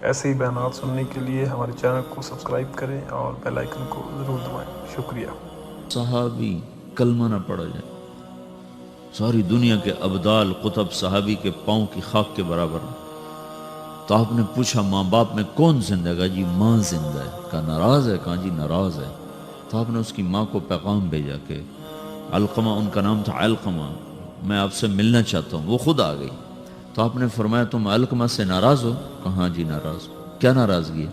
ایسے ہی بیانات سننے کے لیے ہمارے چینل کو سبسکرائب کریں اور بیل آئیکن کو ضرور دبائیں۔ شکریہ۔ صحابی کلمہ نہ پڑھا جائے، ساری دنیا کے ابدال قطب صحابی کے پاؤں کی خاک کے برابر۔ تو آپ نے پوچھا ماں باپ میں کون زندہ ہے؟ کہا جی ماں زندہ ہے۔ کہا ناراض ہے؟ کہا جی ناراض ہے۔ تو آپ نے اس کی ماں کو پیغام بھیجا کہ علقمہ، ان کا نام تھا علقمہ، میں آپ سے ملنا چاہتا ہوں۔ وہ خود آ گئی۔ تو آپ نے فرمایا تم علقمہ سے ناراض ہو؟ کہا ہاں جی ناراض ہو۔ کیا ناراضگی ہے؟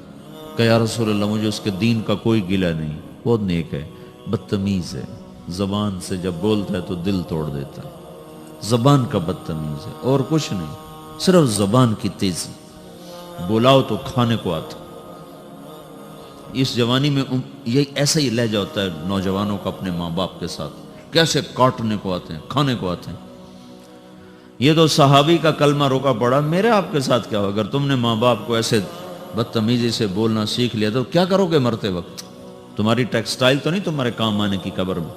کہ یا رسول اللہ مجھے اس کے دین کا کوئی گلہ نہیں، بہت نیک ہے، بدتمیز ہے، زبان سے جب بولتا ہے تو دل توڑ دیتا ہے، زبان کا بدتمیز ہے اور کچھ نہیں، صرف زبان کی تیزی، بولاؤ تو کھانے کو آتا۔ اس جوانی میں یہ ایسا ہی لہجہ ہوتا ہے نوجوانوں کا اپنے ماں باپ کے ساتھ، کیسے کاٹنے کو آتے ہیں، کھانے کو آتے ہیں۔ یہ تو صحابی کا کلمہ روکا پڑا، میرے آپ کے ساتھ کیا ہو؟ اگر تم نے ماں باپ کو ایسے بدتمیزی سے بولنا سیکھ لیا تو کیا کرو گے مرتے وقت؟ تمہاری ٹیکسٹائل تو نہیں تمہارے کام آنے کی قبر میں۔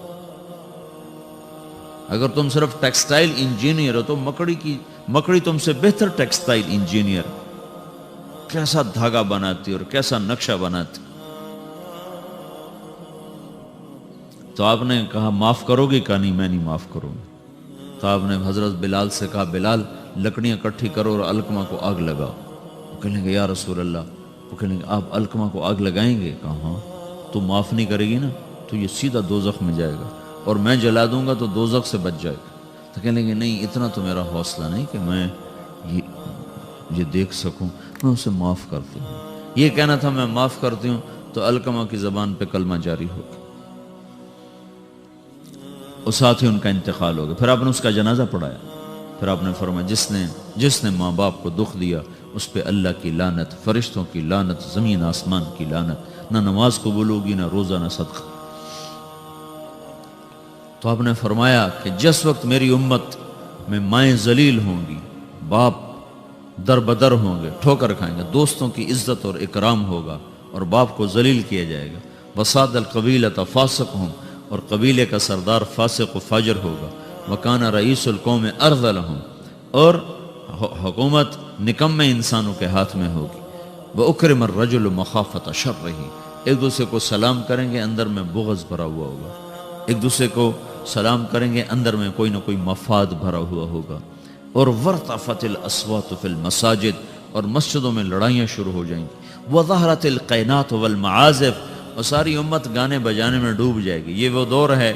اگر تم صرف ٹیکسٹائل انجینئر ہو تو مکڑی تم سے بہتر ٹیکسٹائل انجینئر، کیسا دھاگا بناتی اور کیسا نقشہ بناتی۔ تو آپ نے کہا معاف کرو گی؟ کہا نہیں میں نہیں معاف کروں گی۔ تو آپ نے حضرت بلال سے کہا بلال لکڑیاں اکٹھی کرو اور علقمہ کو آگ لگاؤ۔ وہ کہنے گے یا رسول اللہ، وہ کہنے گے آپ علقمہ کو آگ لگائیں گے؟ کہا ہاں۔ تو معاف نہیں کرے گی نا تو یہ سیدھا دوزخ میں جائے گا، اور میں جلا دوں گا تو دوزخ سے بچ جائے گا۔ تو کہنے گے نہیں اتنا تو میرا حوصلہ نہیں کہ میں یہ دیکھ سکوں، میں اسے معاف کرتی ہوں۔ یہ کہنا تھا میں معاف کرتی ہوں تو علقمہ کی زبان پہ کلمہ جاری ہو گیا، اور ساتھ ہی ان کا انتقال ہو گیا۔ پھر آپ نے اس کا جنازہ پڑھایا۔ پھر آپ نے فرمایا جس نے ماں باپ کو دکھ دیا اس پہ اللہ کی لعنت، فرشتوں کی لعنت، زمین آسمان کی لعنت، نہ نماز قبول ہوگی، نہ روزہ، نہ صدقہ۔ تو آپ نے فرمایا کہ جس وقت میری امت میں مائیں ذلیل ہوں گی، باپ در بدر ہوں گے، ٹھوکر کھائیں گے، دوستوں کی عزت اور اکرام ہوگا اور باپ کو ذلیل کیا جائے گا، وساد القبیلۃ فاسق ہوں، اور قبیلے کا سردار فاسق و فاجر ہوگا، وکان رئیس القوم ارذلہم، اور حکومت نکمے انسانوں کے ہاتھ میں ہوگی، وَأُكْرِمَ الرَّجُلُ مَخَافَةَ شَرِّهِ، ایک دوسرے کو سلام کریں گے اندر میں بغض بھرا ہوا ہوگا، ایک دوسرے کو سلام کریں گے اندر میں کوئی نہ کوئی مفاد بھرا ہوا ہوگا، اور وَارْتَفَتِ الْأَصْوَاتُ فِي الْمَسَاجِدِ، اور مسجدوں میں لڑائیاں شروع ہو جائیں گی، وَظَهَرَتِ الْقَيْنَاتُ وَالْمَعَازِفُ، اور ساری امت گانے بجانے میں ڈوب جائے گی۔ یہ وہ دور ہے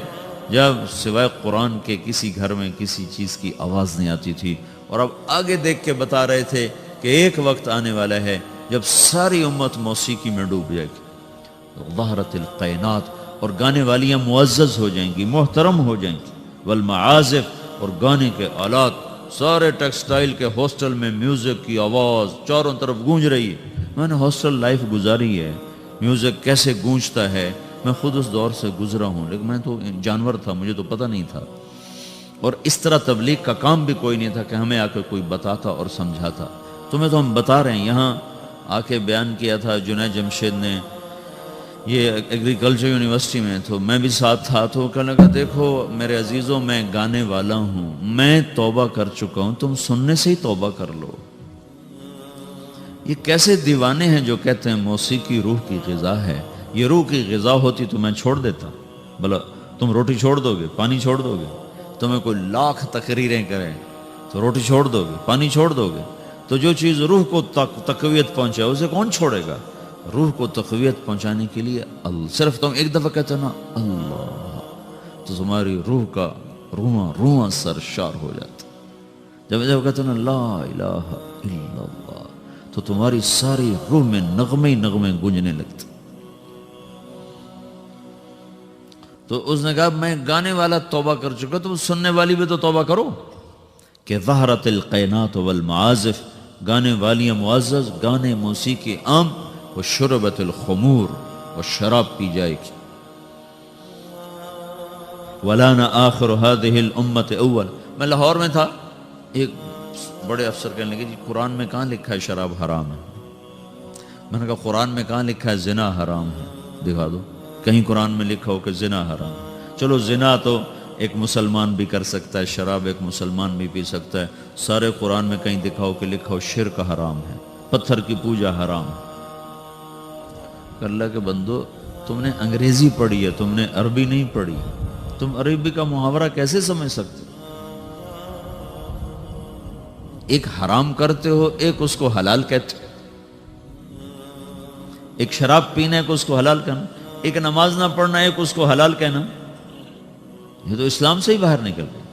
جب سوائے قرآن کے کسی گھر میں کسی چیز کی آواز نہیں آتی تھی، اور اب آگے دیکھ کے بتا رہے تھے کہ ایک وقت آنے والا ہے جب ساری امت موسیقی میں ڈوب جائے گی۔ ظہرت القینات، اور گانے والیاں معزز ہو جائیں گی، محترم ہو جائیں گی، والمعازف، اور گانے کے آلات، سارے ٹیکسٹائل کے ہاسٹل میں میوزک کی آواز چاروں طرف گونج رہی ہے۔ میں نے ہاسٹل لائف گزاری ہے، میوزک کیسے گونجتا ہے میں خود اس دور سے گزرا ہوں، لیکن میں تو جانور تھا، مجھے تو پتہ نہیں تھا، اور اس طرح تبلیغ کا کام بھی کوئی نہیں تھا کہ ہمیں آ کے کوئی بتاتا اور سمجھاتا۔ تمہیں تو ہم بتا رہے ہیں، یہاں آ کے بیان کیا تھا جنید جمشید نے، یہ ایگریکلچر یونیورسٹی میں، تو میں بھی ساتھ تھا، تو کہنے لگا دیکھو میرے عزیزوں میں گانے والا ہوں، میں توبہ کر چکا ہوں، تم سننے سے ہی توبہ کر لو۔ یہ کیسے دیوانے ہیں جو کہتے ہیں موسیقی روح کی غذا ہے، یہ روح کی غذا ہوتی تو میں چھوڑ دیتا، بھلا تم روٹی چھوڑ دو گے، پانی چھوڑ دو گے، تمہیں کوئی لاکھ تقریریں کریں تو روٹی چھوڑ دو گے، پانی چھوڑ دو گے؟ تو جو چیز روح کو تقویت پہنچائے اسے کون چھوڑے گا؟ روح کو تقویت پہنچانے کے لیے صرف تم ایک دفعہ کہتے نا اللہ، تو تمہاری روح کا رواں رواں سرشار ہو جاتا۔ جب کہتے نا لا الہ الا اللہ، تو تمہاری ساری روح میں نغمے نغمے گونجنے لگتے۔ تو اس نے کہا میں گانے والا توبہ کر چکا، تم سننے والی بھی تو توبہ کرو، کہ ظہرت القینات والمعازف، گانے والیاں معزز، گانے موسیقی عام، وشربت الخمور، اور شراب پی جائے گی۔ وَلَانَ آخِرُ هَذِهِ الْأُمَّةِ اول، میں لاہور میں تھا، ایک بڑے افسر کہنے لگے جی قرآن میں کہاں لکھا ہے شراب حرام ہے؟ میں نے کہا قرآن میں کہاں لکھا ہے زنا حرام ہے؟ دکھا دو۔ کہیں قرآن میں لکھا ہو کہ زنا حرام. چلو زنا تو ایک مسلمان بھی کر سکتا ہے، شراب ایک مسلمان بھی پی سکتا ہے. سارے قرآن میں کہیں دکھاؤ کہ لکھا ہو شرک حرام ہے، پتھر کی پوجا حرام ہے. اللہ کے بندو، تم نے انگریزی پڑھی ہے، تم نے عربی نہیں پڑھی. تم عربی کا محاورہ کیسے سمجھ سکتے؟ ایک حرام کرتے ہو، ایک اس کو حلال کہتے. ایک شراب پینا، ایک اس کو حلال کہنا. ایک نماز نہ پڑھنا، ایک اس کو حلال کہنا. یہ تو اسلام سے ہی باہر نکل گئے.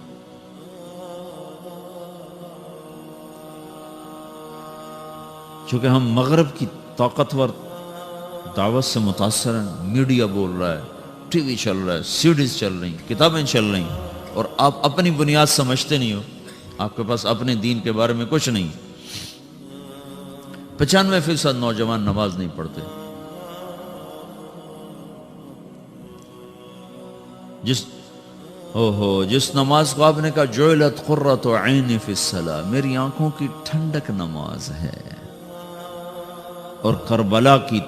چونکہ ہم مغرب کی طاقتور دعوت سے متاثر ہیں. میڈیا بول رہا ہے، ٹی وی چل رہا ہے، سیڈیز چل رہی، کتابیں چل رہی، اور آپ اپنی بنیاد سمجھتے نہیں ہو. آپ کے پاس اپنے دین کے بارے میں کچھ نہیں. 95% نوجوان نماز نہیں پڑھتے. جس نماز کو آپ نے کہا جعلت قرۃ عینی فی الصلاۃ، میری آنکھوں کی ٹھنڈک نماز ہے، اور کربلا کی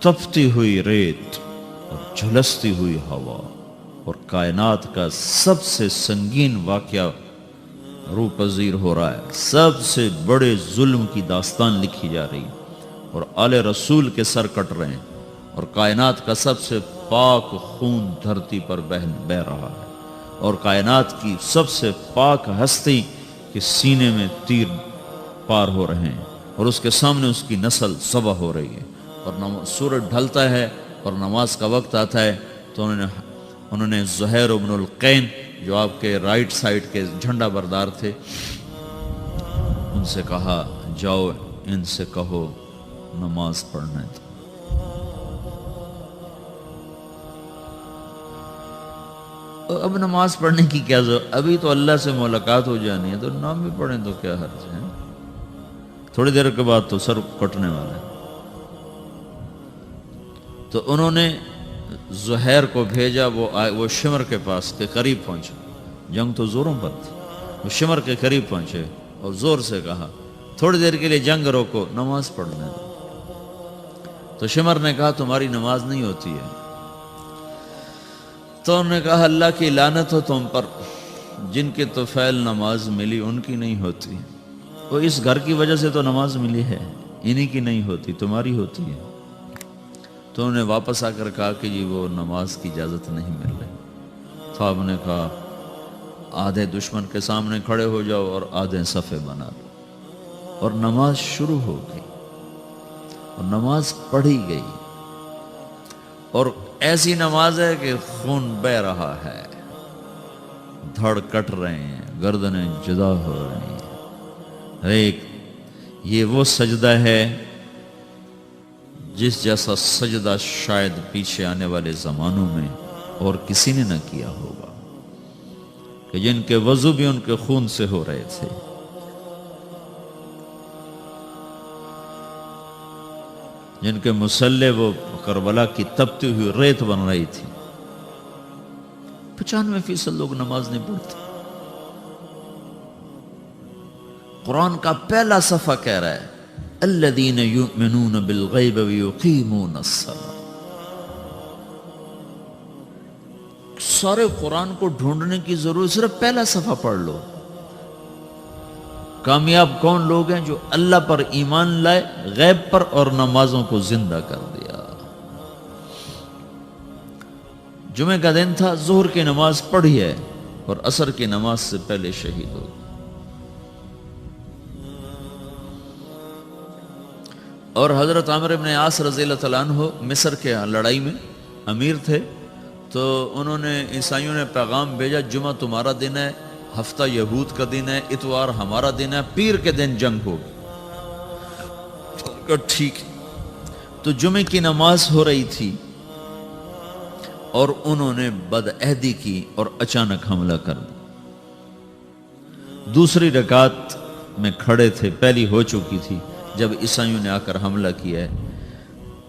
تپتی ہوئی ریت اور جھلستی ہوئی ہوا اور کائنات کا سب سے سنگین واقعہ روح پذیر ہو رہا ہے. سب سے بڑے ظلم کی داستان لکھی جا رہی ہے، اور آل رسول کے سر کٹ رہے ہیں، اور کائنات کا سب سے پاک خون دھرتی پر بہہ رہا ہے، اور کائنات کی سب سے پاک ہستی کے سینے میں تیر پار ہو رہے ہیں، اور اس کے سامنے اس کی نسل ذبح ہو رہی ہے. اور سورج ڈھلتا ہے اور نماز کا وقت آتا ہے، تو انہوں نے زہیر بن القین جو آپ کے رائٹ سائڈ کے جھنڈا بردار تھے، ان سے کہا جاؤ ان سے کہو نماز پڑھنے دو. اب نماز پڑھنے کی کیا ضرورت؟ ابھی تو اللہ سے ملاقات ہو جانی ہے، تو نام بھی پڑھیں تو کیا حرج ہے؟ تھوڑی دیر کے بعد تو سر کٹنے والا ہے. تو انہوں نے زہیر کو بھیجا، وہ شمر کے پاس کے قریب پہنچا. جنگ تو زوروں پر تھی. وہ شمر کے قریب پہنچے اور زور سے کہا تھوڑی دیر کے لیے جنگ روکو، نماز پڑھنے دو. تو شمر نے کہا تمہاری نماز نہیں ہوتی ہے. تو انہوں نے کہا اللہ کی لعنت ہو تم پر، جن کے تو فعل نماز ملی ان کی نہیں ہوتی. وہ اس گھر کی وجہ سے تو نماز ملی ہے، انہی کی نہیں ہوتی، تمہاری ہوتی ہے. تو انہوں نے واپس آ کر کہا کہ جی وہ نماز کی اجازت نہیں مل رہی. تو آپ نے کہا آدھے دشمن کے سامنے کھڑے ہو جاؤ اور آدھے صفے بنا لو. اور نماز شروع ہو گئی اور نماز پڑھی گئی، اور ایسی نماز ہے کہ خون بہہ رہا ہے، دھڑ کٹ رہے ہیں، گردنیں جدا ہو رہی ہیں. ایک یہ وہ سجدہ ہے جس جیسا سجدہ شاید پیچھے آنے والے زمانوں میں اور کسی نے نہ کیا ہوگا، کہ جن کے وضو بھی ان کے خون سے ہو رہے تھے. جن کے مصلے وہ کربلا کی تپتی ہوئی ریت بن رہی تھی. 95% لوگ نماز نہیں پڑھتے. قرآن کا پہلا صفحہ کہہ رہا ہے الذین یؤمنون بالغیب ویقیمون الصلاۃ. سارے قرآن کو ڈھونڈنے کی ضرورت، صرف پہلا صفحہ پڑھ لو. کامیاب کون لوگ ہیں؟ جو اللہ پر ایمان لائے، غیب پر، اور نمازوں کو زندہ کر دیا. جمعہ کا دن تھا، ظہر کی نماز پڑھی ہے اور عصر کی نماز سے پہلے شہید ہو گئے. اور حضرت عامر بن عاص رضی اللہ تعالیٰ عنہ مصر کے لڑائی میں امیر تھے. تو انہوں نے عیسائیوں نے پیغام بھیجا جمعہ تمہارا دن ہے، ہفتہ یہود کا دن ہے، اتوار ہمارا دن ہے، پیر کے دن جنگ ہوگی. ٹھیک. تو جمعے کی نماز ہو رہی تھی اور انہوں نے بدعہدی کی اور اچانک حملہ کر دیا. دوسری رکعت میں کھڑے تھے، پہلی ہو چکی تھی جب عیسائیوں نے آ کر حملہ کیا ہے.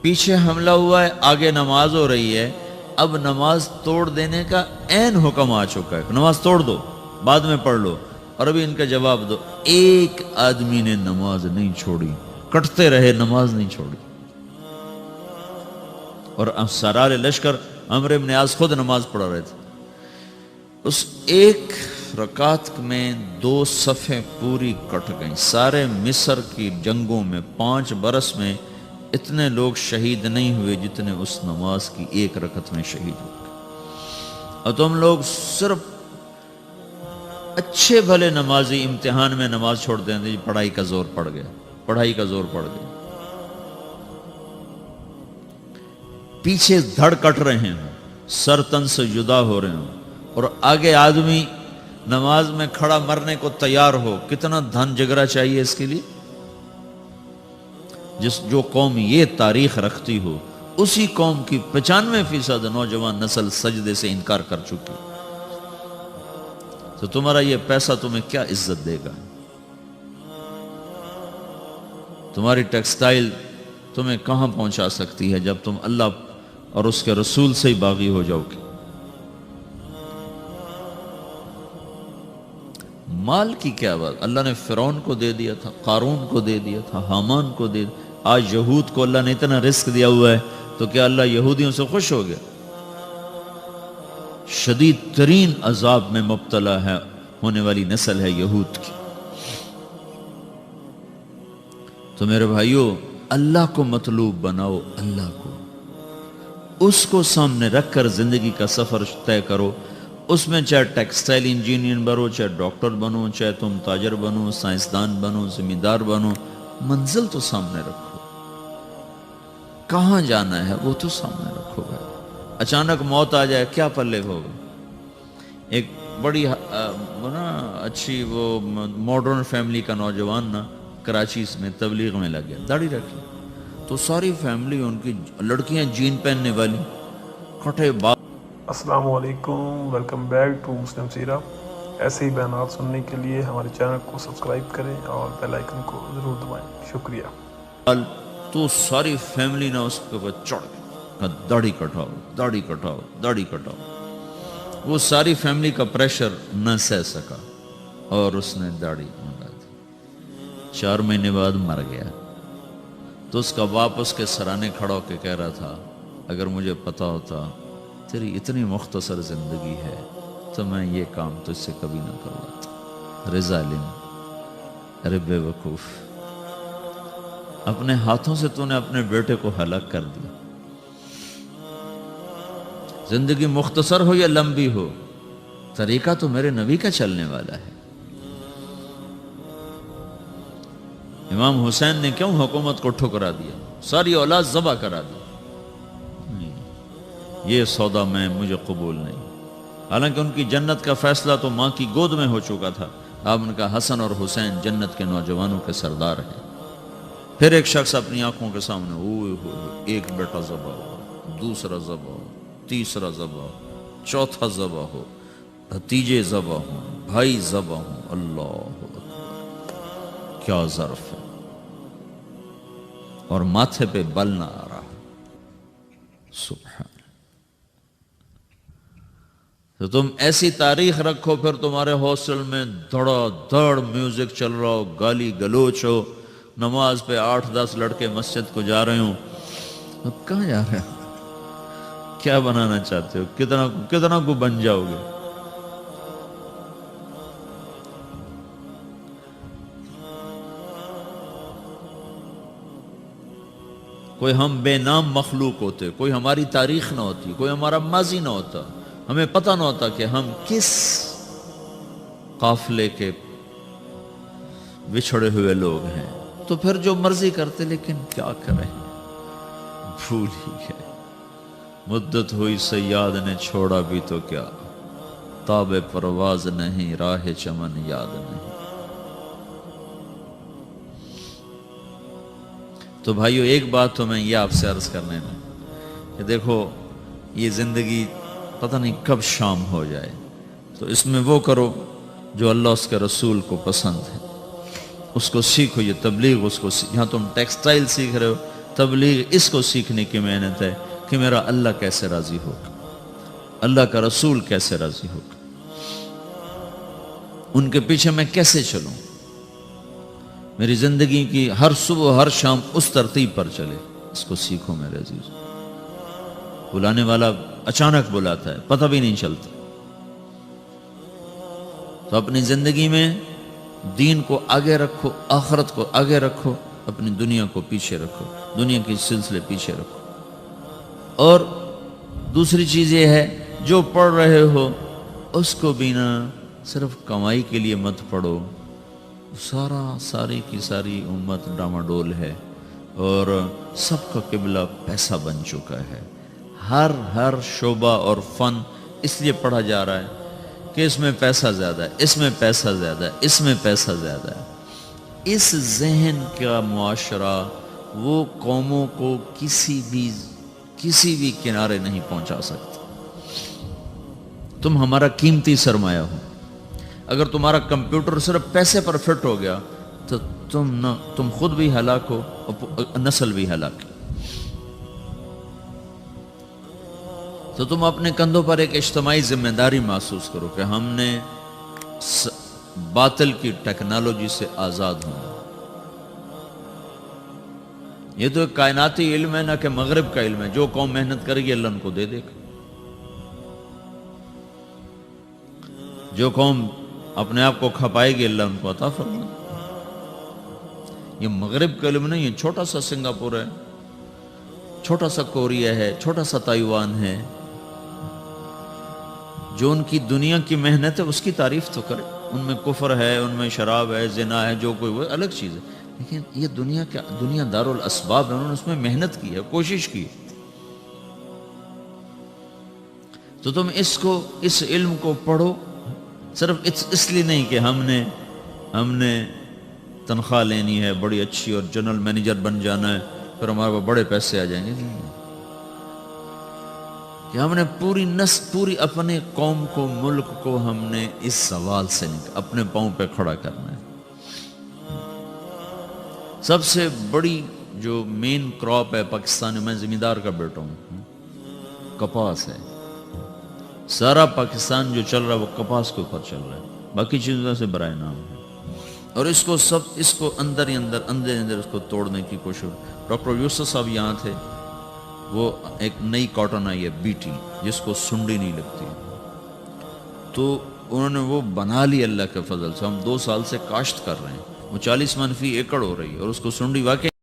پیچھے حملہ ہوا ہے، آگے نماز ہو رہی ہے. اب نماز توڑ دینے کا عین حکم آ چکا ہے، نماز توڑ دو، بعد میں پڑھ لو. اور ابھی ان کا جواب دو. ایک آدمی نے نماز نہیں چھوڑی، کٹتے رہے، نماز نہیں چھوڑی. اور سرار لشکر عمرو بن عاص خود نماز پڑھا رہے تھے. اس ایک رکعت میں 2 صفیں پوری کٹ گئیں. سارے مصر کی جنگوں میں 5 برس میں اتنے لوگ شہید نہیں ہوئے جتنے اس نماز کی ایک رکعت میں شہید ہوئے. اور تم لوگ صرف اچھے بھلے نمازی امتحان میں نماز چھوڑ دیں گے. پڑھائی کا زور پڑ گیا، پڑھائی کا زور پڑ گیا، پیچھے دھڑ کٹ رہے ہیں، سر تن سے جدا ہو رہے ہوں، اور آگے آدمی نماز میں کھڑا مرنے کو تیار ہو. کتنا دھن جگرا چاہیے اس کے لیے. جو قوم یہ تاریخ رکھتی ہو، اسی قوم کی 95% نوجوان نسل سجدے سے انکار کر چکی. تو تمہارا یہ پیسہ تمہیں کیا عزت دے گا؟ تمہاری ٹیکسٹائل تمہیں کہاں پہنچا سکتی ہے جب تم اللہ اور اس کے رسول سے ہی باغی ہو جاؤ گے؟ مال کی کیا بات؟ اللہ نے فرعون کو دے دیا تھا، قارون کو دے دیا تھا، حامان کو دے دیا. آج یہود کو اللہ نے اتنا رزق دیا ہوا ہے تو کیا اللہ یہودیوں سے خوش ہو گیا؟ شدید ترین عذاب میں مبتلا ہے ہونے والی نسل ہے یہود کی. تو میرے بھائیو، اللہ کو مطلوب بناؤ، اللہ کو، اس کو سامنے رکھ کر زندگی کا سفر طے کرو. اس میں چاہے ٹیکسٹائل انجینئر بنو، چاہے ڈاکٹر بنو، چاہے تم تاجر بنو، سائنسدان بنو، زمیندار بنو، منزل تو سامنے رکھو. کہاں جانا ہے وہ تو سامنے رکھو گا. اچانک موت آ جائے کیا پلے ہوگا؟ ایک بڑی اچھی وہ ماڈرن فیملی کا نوجوان نا کراچی میں تبلیغ میں لگ گیا، داڑھی رکھی، تو ساری فیملی ان کی لڑکیاں جین پہننے والی، کھٹے بال. السلام علیکم، ویلکم بیک ٹو مسلم سیرہ. ایسے ہی بیانات سننے کے لیے ہمارے چینل کو سبسکرائب کریں اور بیل آئیکن کو ضرور دبائیں. شکریہ. تو ساری فیملی نے اس کے اوپر چڑھ گئی، داڑھی کٹاؤ، داڑھی کٹاؤ، داڑھی کٹاؤ. وہ ساری فیملی کا پریشر نہ سہ سکا اور اس نے داڑھی منڈا دی. 4 مہینے بعد مر گیا. تو اس کا باپ اس کے سرانے کھڑا ہو کے کہہ رہا تھا، اگر مجھے پتا ہوتا تیری اتنی مختصر زندگی ہے تو میں یہ کام تجھ سے کبھی نہ کرواتا. ارے ظالم، ارے بے وقوف، اپنے ہاتھوں سے تو نے اپنے بیٹے کو ہلاک کر دیا. زندگی مختصر ہو یا لمبی ہو، طریقہ تو میرے نبی کا چلنے والا ہے. امام حسین نے کیوں حکومت کو ٹھکرا دیا؟ ساری اولاد ذبح کرا دی. یہ سودا میں مجھے قبول نہیں. حالانکہ ان کی جنت کا فیصلہ تو ماں کی گود میں ہو چکا تھا. اب ان کا حسن اور حسین جنت کے نوجوانوں کے سردار ہیں. پھر ایک شخص اپنی آنکھوں کے سامنے، اوہ ایک بیٹا ذبح ہو، دوسرا ذبح ہو، تیسرا ذبح ہو، چوتھا ذبح ہو، بھتیجے ذبح ہوں، بھائی ذبح ہوں. اللہ اکبر، کیا ظرف ہے. اور ماتھے پہ بل نہ آ رہا. سبحان. تو تم ایسی تاریخ رکھو، پھر تمہارے ہاسٹل میں دھڑا دھڑ میوزک چل رہا ہو، گالی گلوچ ہو، نماز پہ 8-10 لڑکے مسجد کو جا رہے ہوں. کہاں جا رہے ہو؟ کیا بنانا چاہتے ہو؟ کتنا کو بن جاؤ گے؟ کوئی ہم بے نام مخلوق ہوتے، کوئی ہماری تاریخ نہ ہوتی، کوئی ہمارا ماضی نہ ہوتا، ہمیں پتہ نہ ہوتا کہ ہم کس قافلے کے بچھڑے ہوئے لوگ ہیں. تو پھر جو مرضی کرتے، لیکن کیا کریں، بھول ہی گئے. مدت ہوئی صیاد نے چھوڑا بھی تو کیا، تاب پرواز نہیں، راہ چمن یاد نہیں. تو بھائیو، ایک بات تو میں یہ آپ سے عرض کرنے میں کہ دیکھو، یہ زندگی پتہ نہیں کب شام ہو جائے. تو اس میں وہ کرو جو اللہ اس کے رسول کو پسند ہے، اس کو سیکھو. یہ تبلیغ، اس کو جہاں تم ٹیکسٹائل سیکھ رہے ہو، تبلیغ اس کو سیکھنے کی محنت ہے کہ میرا اللہ کیسے راضی ہوگا، اللہ کا رسول کیسے راضی ہوگا، ان کے پیچھے میں کیسے چلوں. میری زندگی کی ہر صبح ہر شام اس ترتیب پر چلے. اس کو سیکھو میرے عزیز. بلانے والا اچانک بلاتا ہے، پتہ بھی نہیں چلتا۔ تو اپنی زندگی میں دین کو آگے رکھو، آخرت کو آگے رکھو، اپنی دنیا کو پیچھے رکھو، دنیا کے سلسلے پیچھے رکھو۔ اور دوسری چیز یہ ہے، جو پڑھ رہے ہو اس کو بھی نہ صرف کمائی کے لیے مت پڑھو۔ ساری کی ساری امت ڈاماڈول ہے اور سب کا قبلہ پیسہ بن چکا ہے۔ ہر شعبہ اور فن اس لیے پڑھا جا رہا ہے کہ اس میں پیسہ زیادہ ہے، اس میں پیسہ زیادہ ہے، اس میں پیسہ زیادہ ہے۔ اس ذہن کا معاشرہ وہ قوموں کو کسی بھی کنارے نہیں پہنچا سکتا۔ تم ہمارا قیمتی سرمایہ ہو، اگر تمہارا کمپیوٹر صرف پیسے پر فٹ ہو گیا تو تم خود بھی ہلاک ہو اور نسل بھی ہلاک ہے۔ تو تم اپنے کندھوں پر ایک اجتماعی ذمہ داری محسوس کرو کہ ہم نے باطل کی ٹیکنالوجی سے آزاد ہونا۔ یہ تو ایک کائناتی علم ہے، نہ کہ مغرب کا علم ہے۔ جو قوم محنت کرے گی اللہ ان کو دے دے گا۔ جو قوم اپنے آپ کو کھپائے گی اللہ ان کو عطا فرمائے گا۔ یہ مغرب کا علم نہیں ہے، چھوٹا سا سنگاپور ہے، چھوٹا سا کوریا ہے، چھوٹا سا تائیوان ہے۔ جو ان کی دنیا کی محنت ہے اس کی تعریف تو کرے۔ ان میں کفر ہے، ان میں شراب ہے، زنا ہے، جو کوئی وہ الگ چیز ہے، لیکن یہ دنیا دارالاسباب ہے، انہوں نے اس میں محنت کی ہے، کوشش کی ہے۔ تو تم اس علم کو پڑھو، صرف اس لیے نہیں کہ ہم نے تنخواہ لینی ہے بڑی اچھی اور جنرل مینیجر بن جانا ہے، پھر ہمارے پاس بڑے پیسے آ جائیں گے، نہیں، کہ ہم نے پوری اپنے قوم کو، ملک کو ہم نے اس سوال سے اپنے پاؤں پہ کھڑا کرنا ہے۔ سب سے بڑی جو مین کراپ ہے پاکستان میں، زمیندار کا بیٹا ہوں، کپاس ہے۔ سارا پاکستان جو چل رہا ہے وہ کپاس کے اوپر چل رہا ہے، باقی چیزوں سے برائے نام ہے۔ اور اس کو اندر اس کو توڑنے کی کوشش۔ ڈاکٹر یوسف صاحب یہاں تھے، وہ ایک نئی کاٹن آئی ہے بیٹی جس کو سنڈی نہیں لگتی، تو انہوں نے وہ بنا لی اللہ کے فضل سے۔ ہم 2 سال سے کاشت کر رہے ہیں، وہ 40 من فی ایکڑ ہو رہی ہے اور اس کو سنڈی واقعی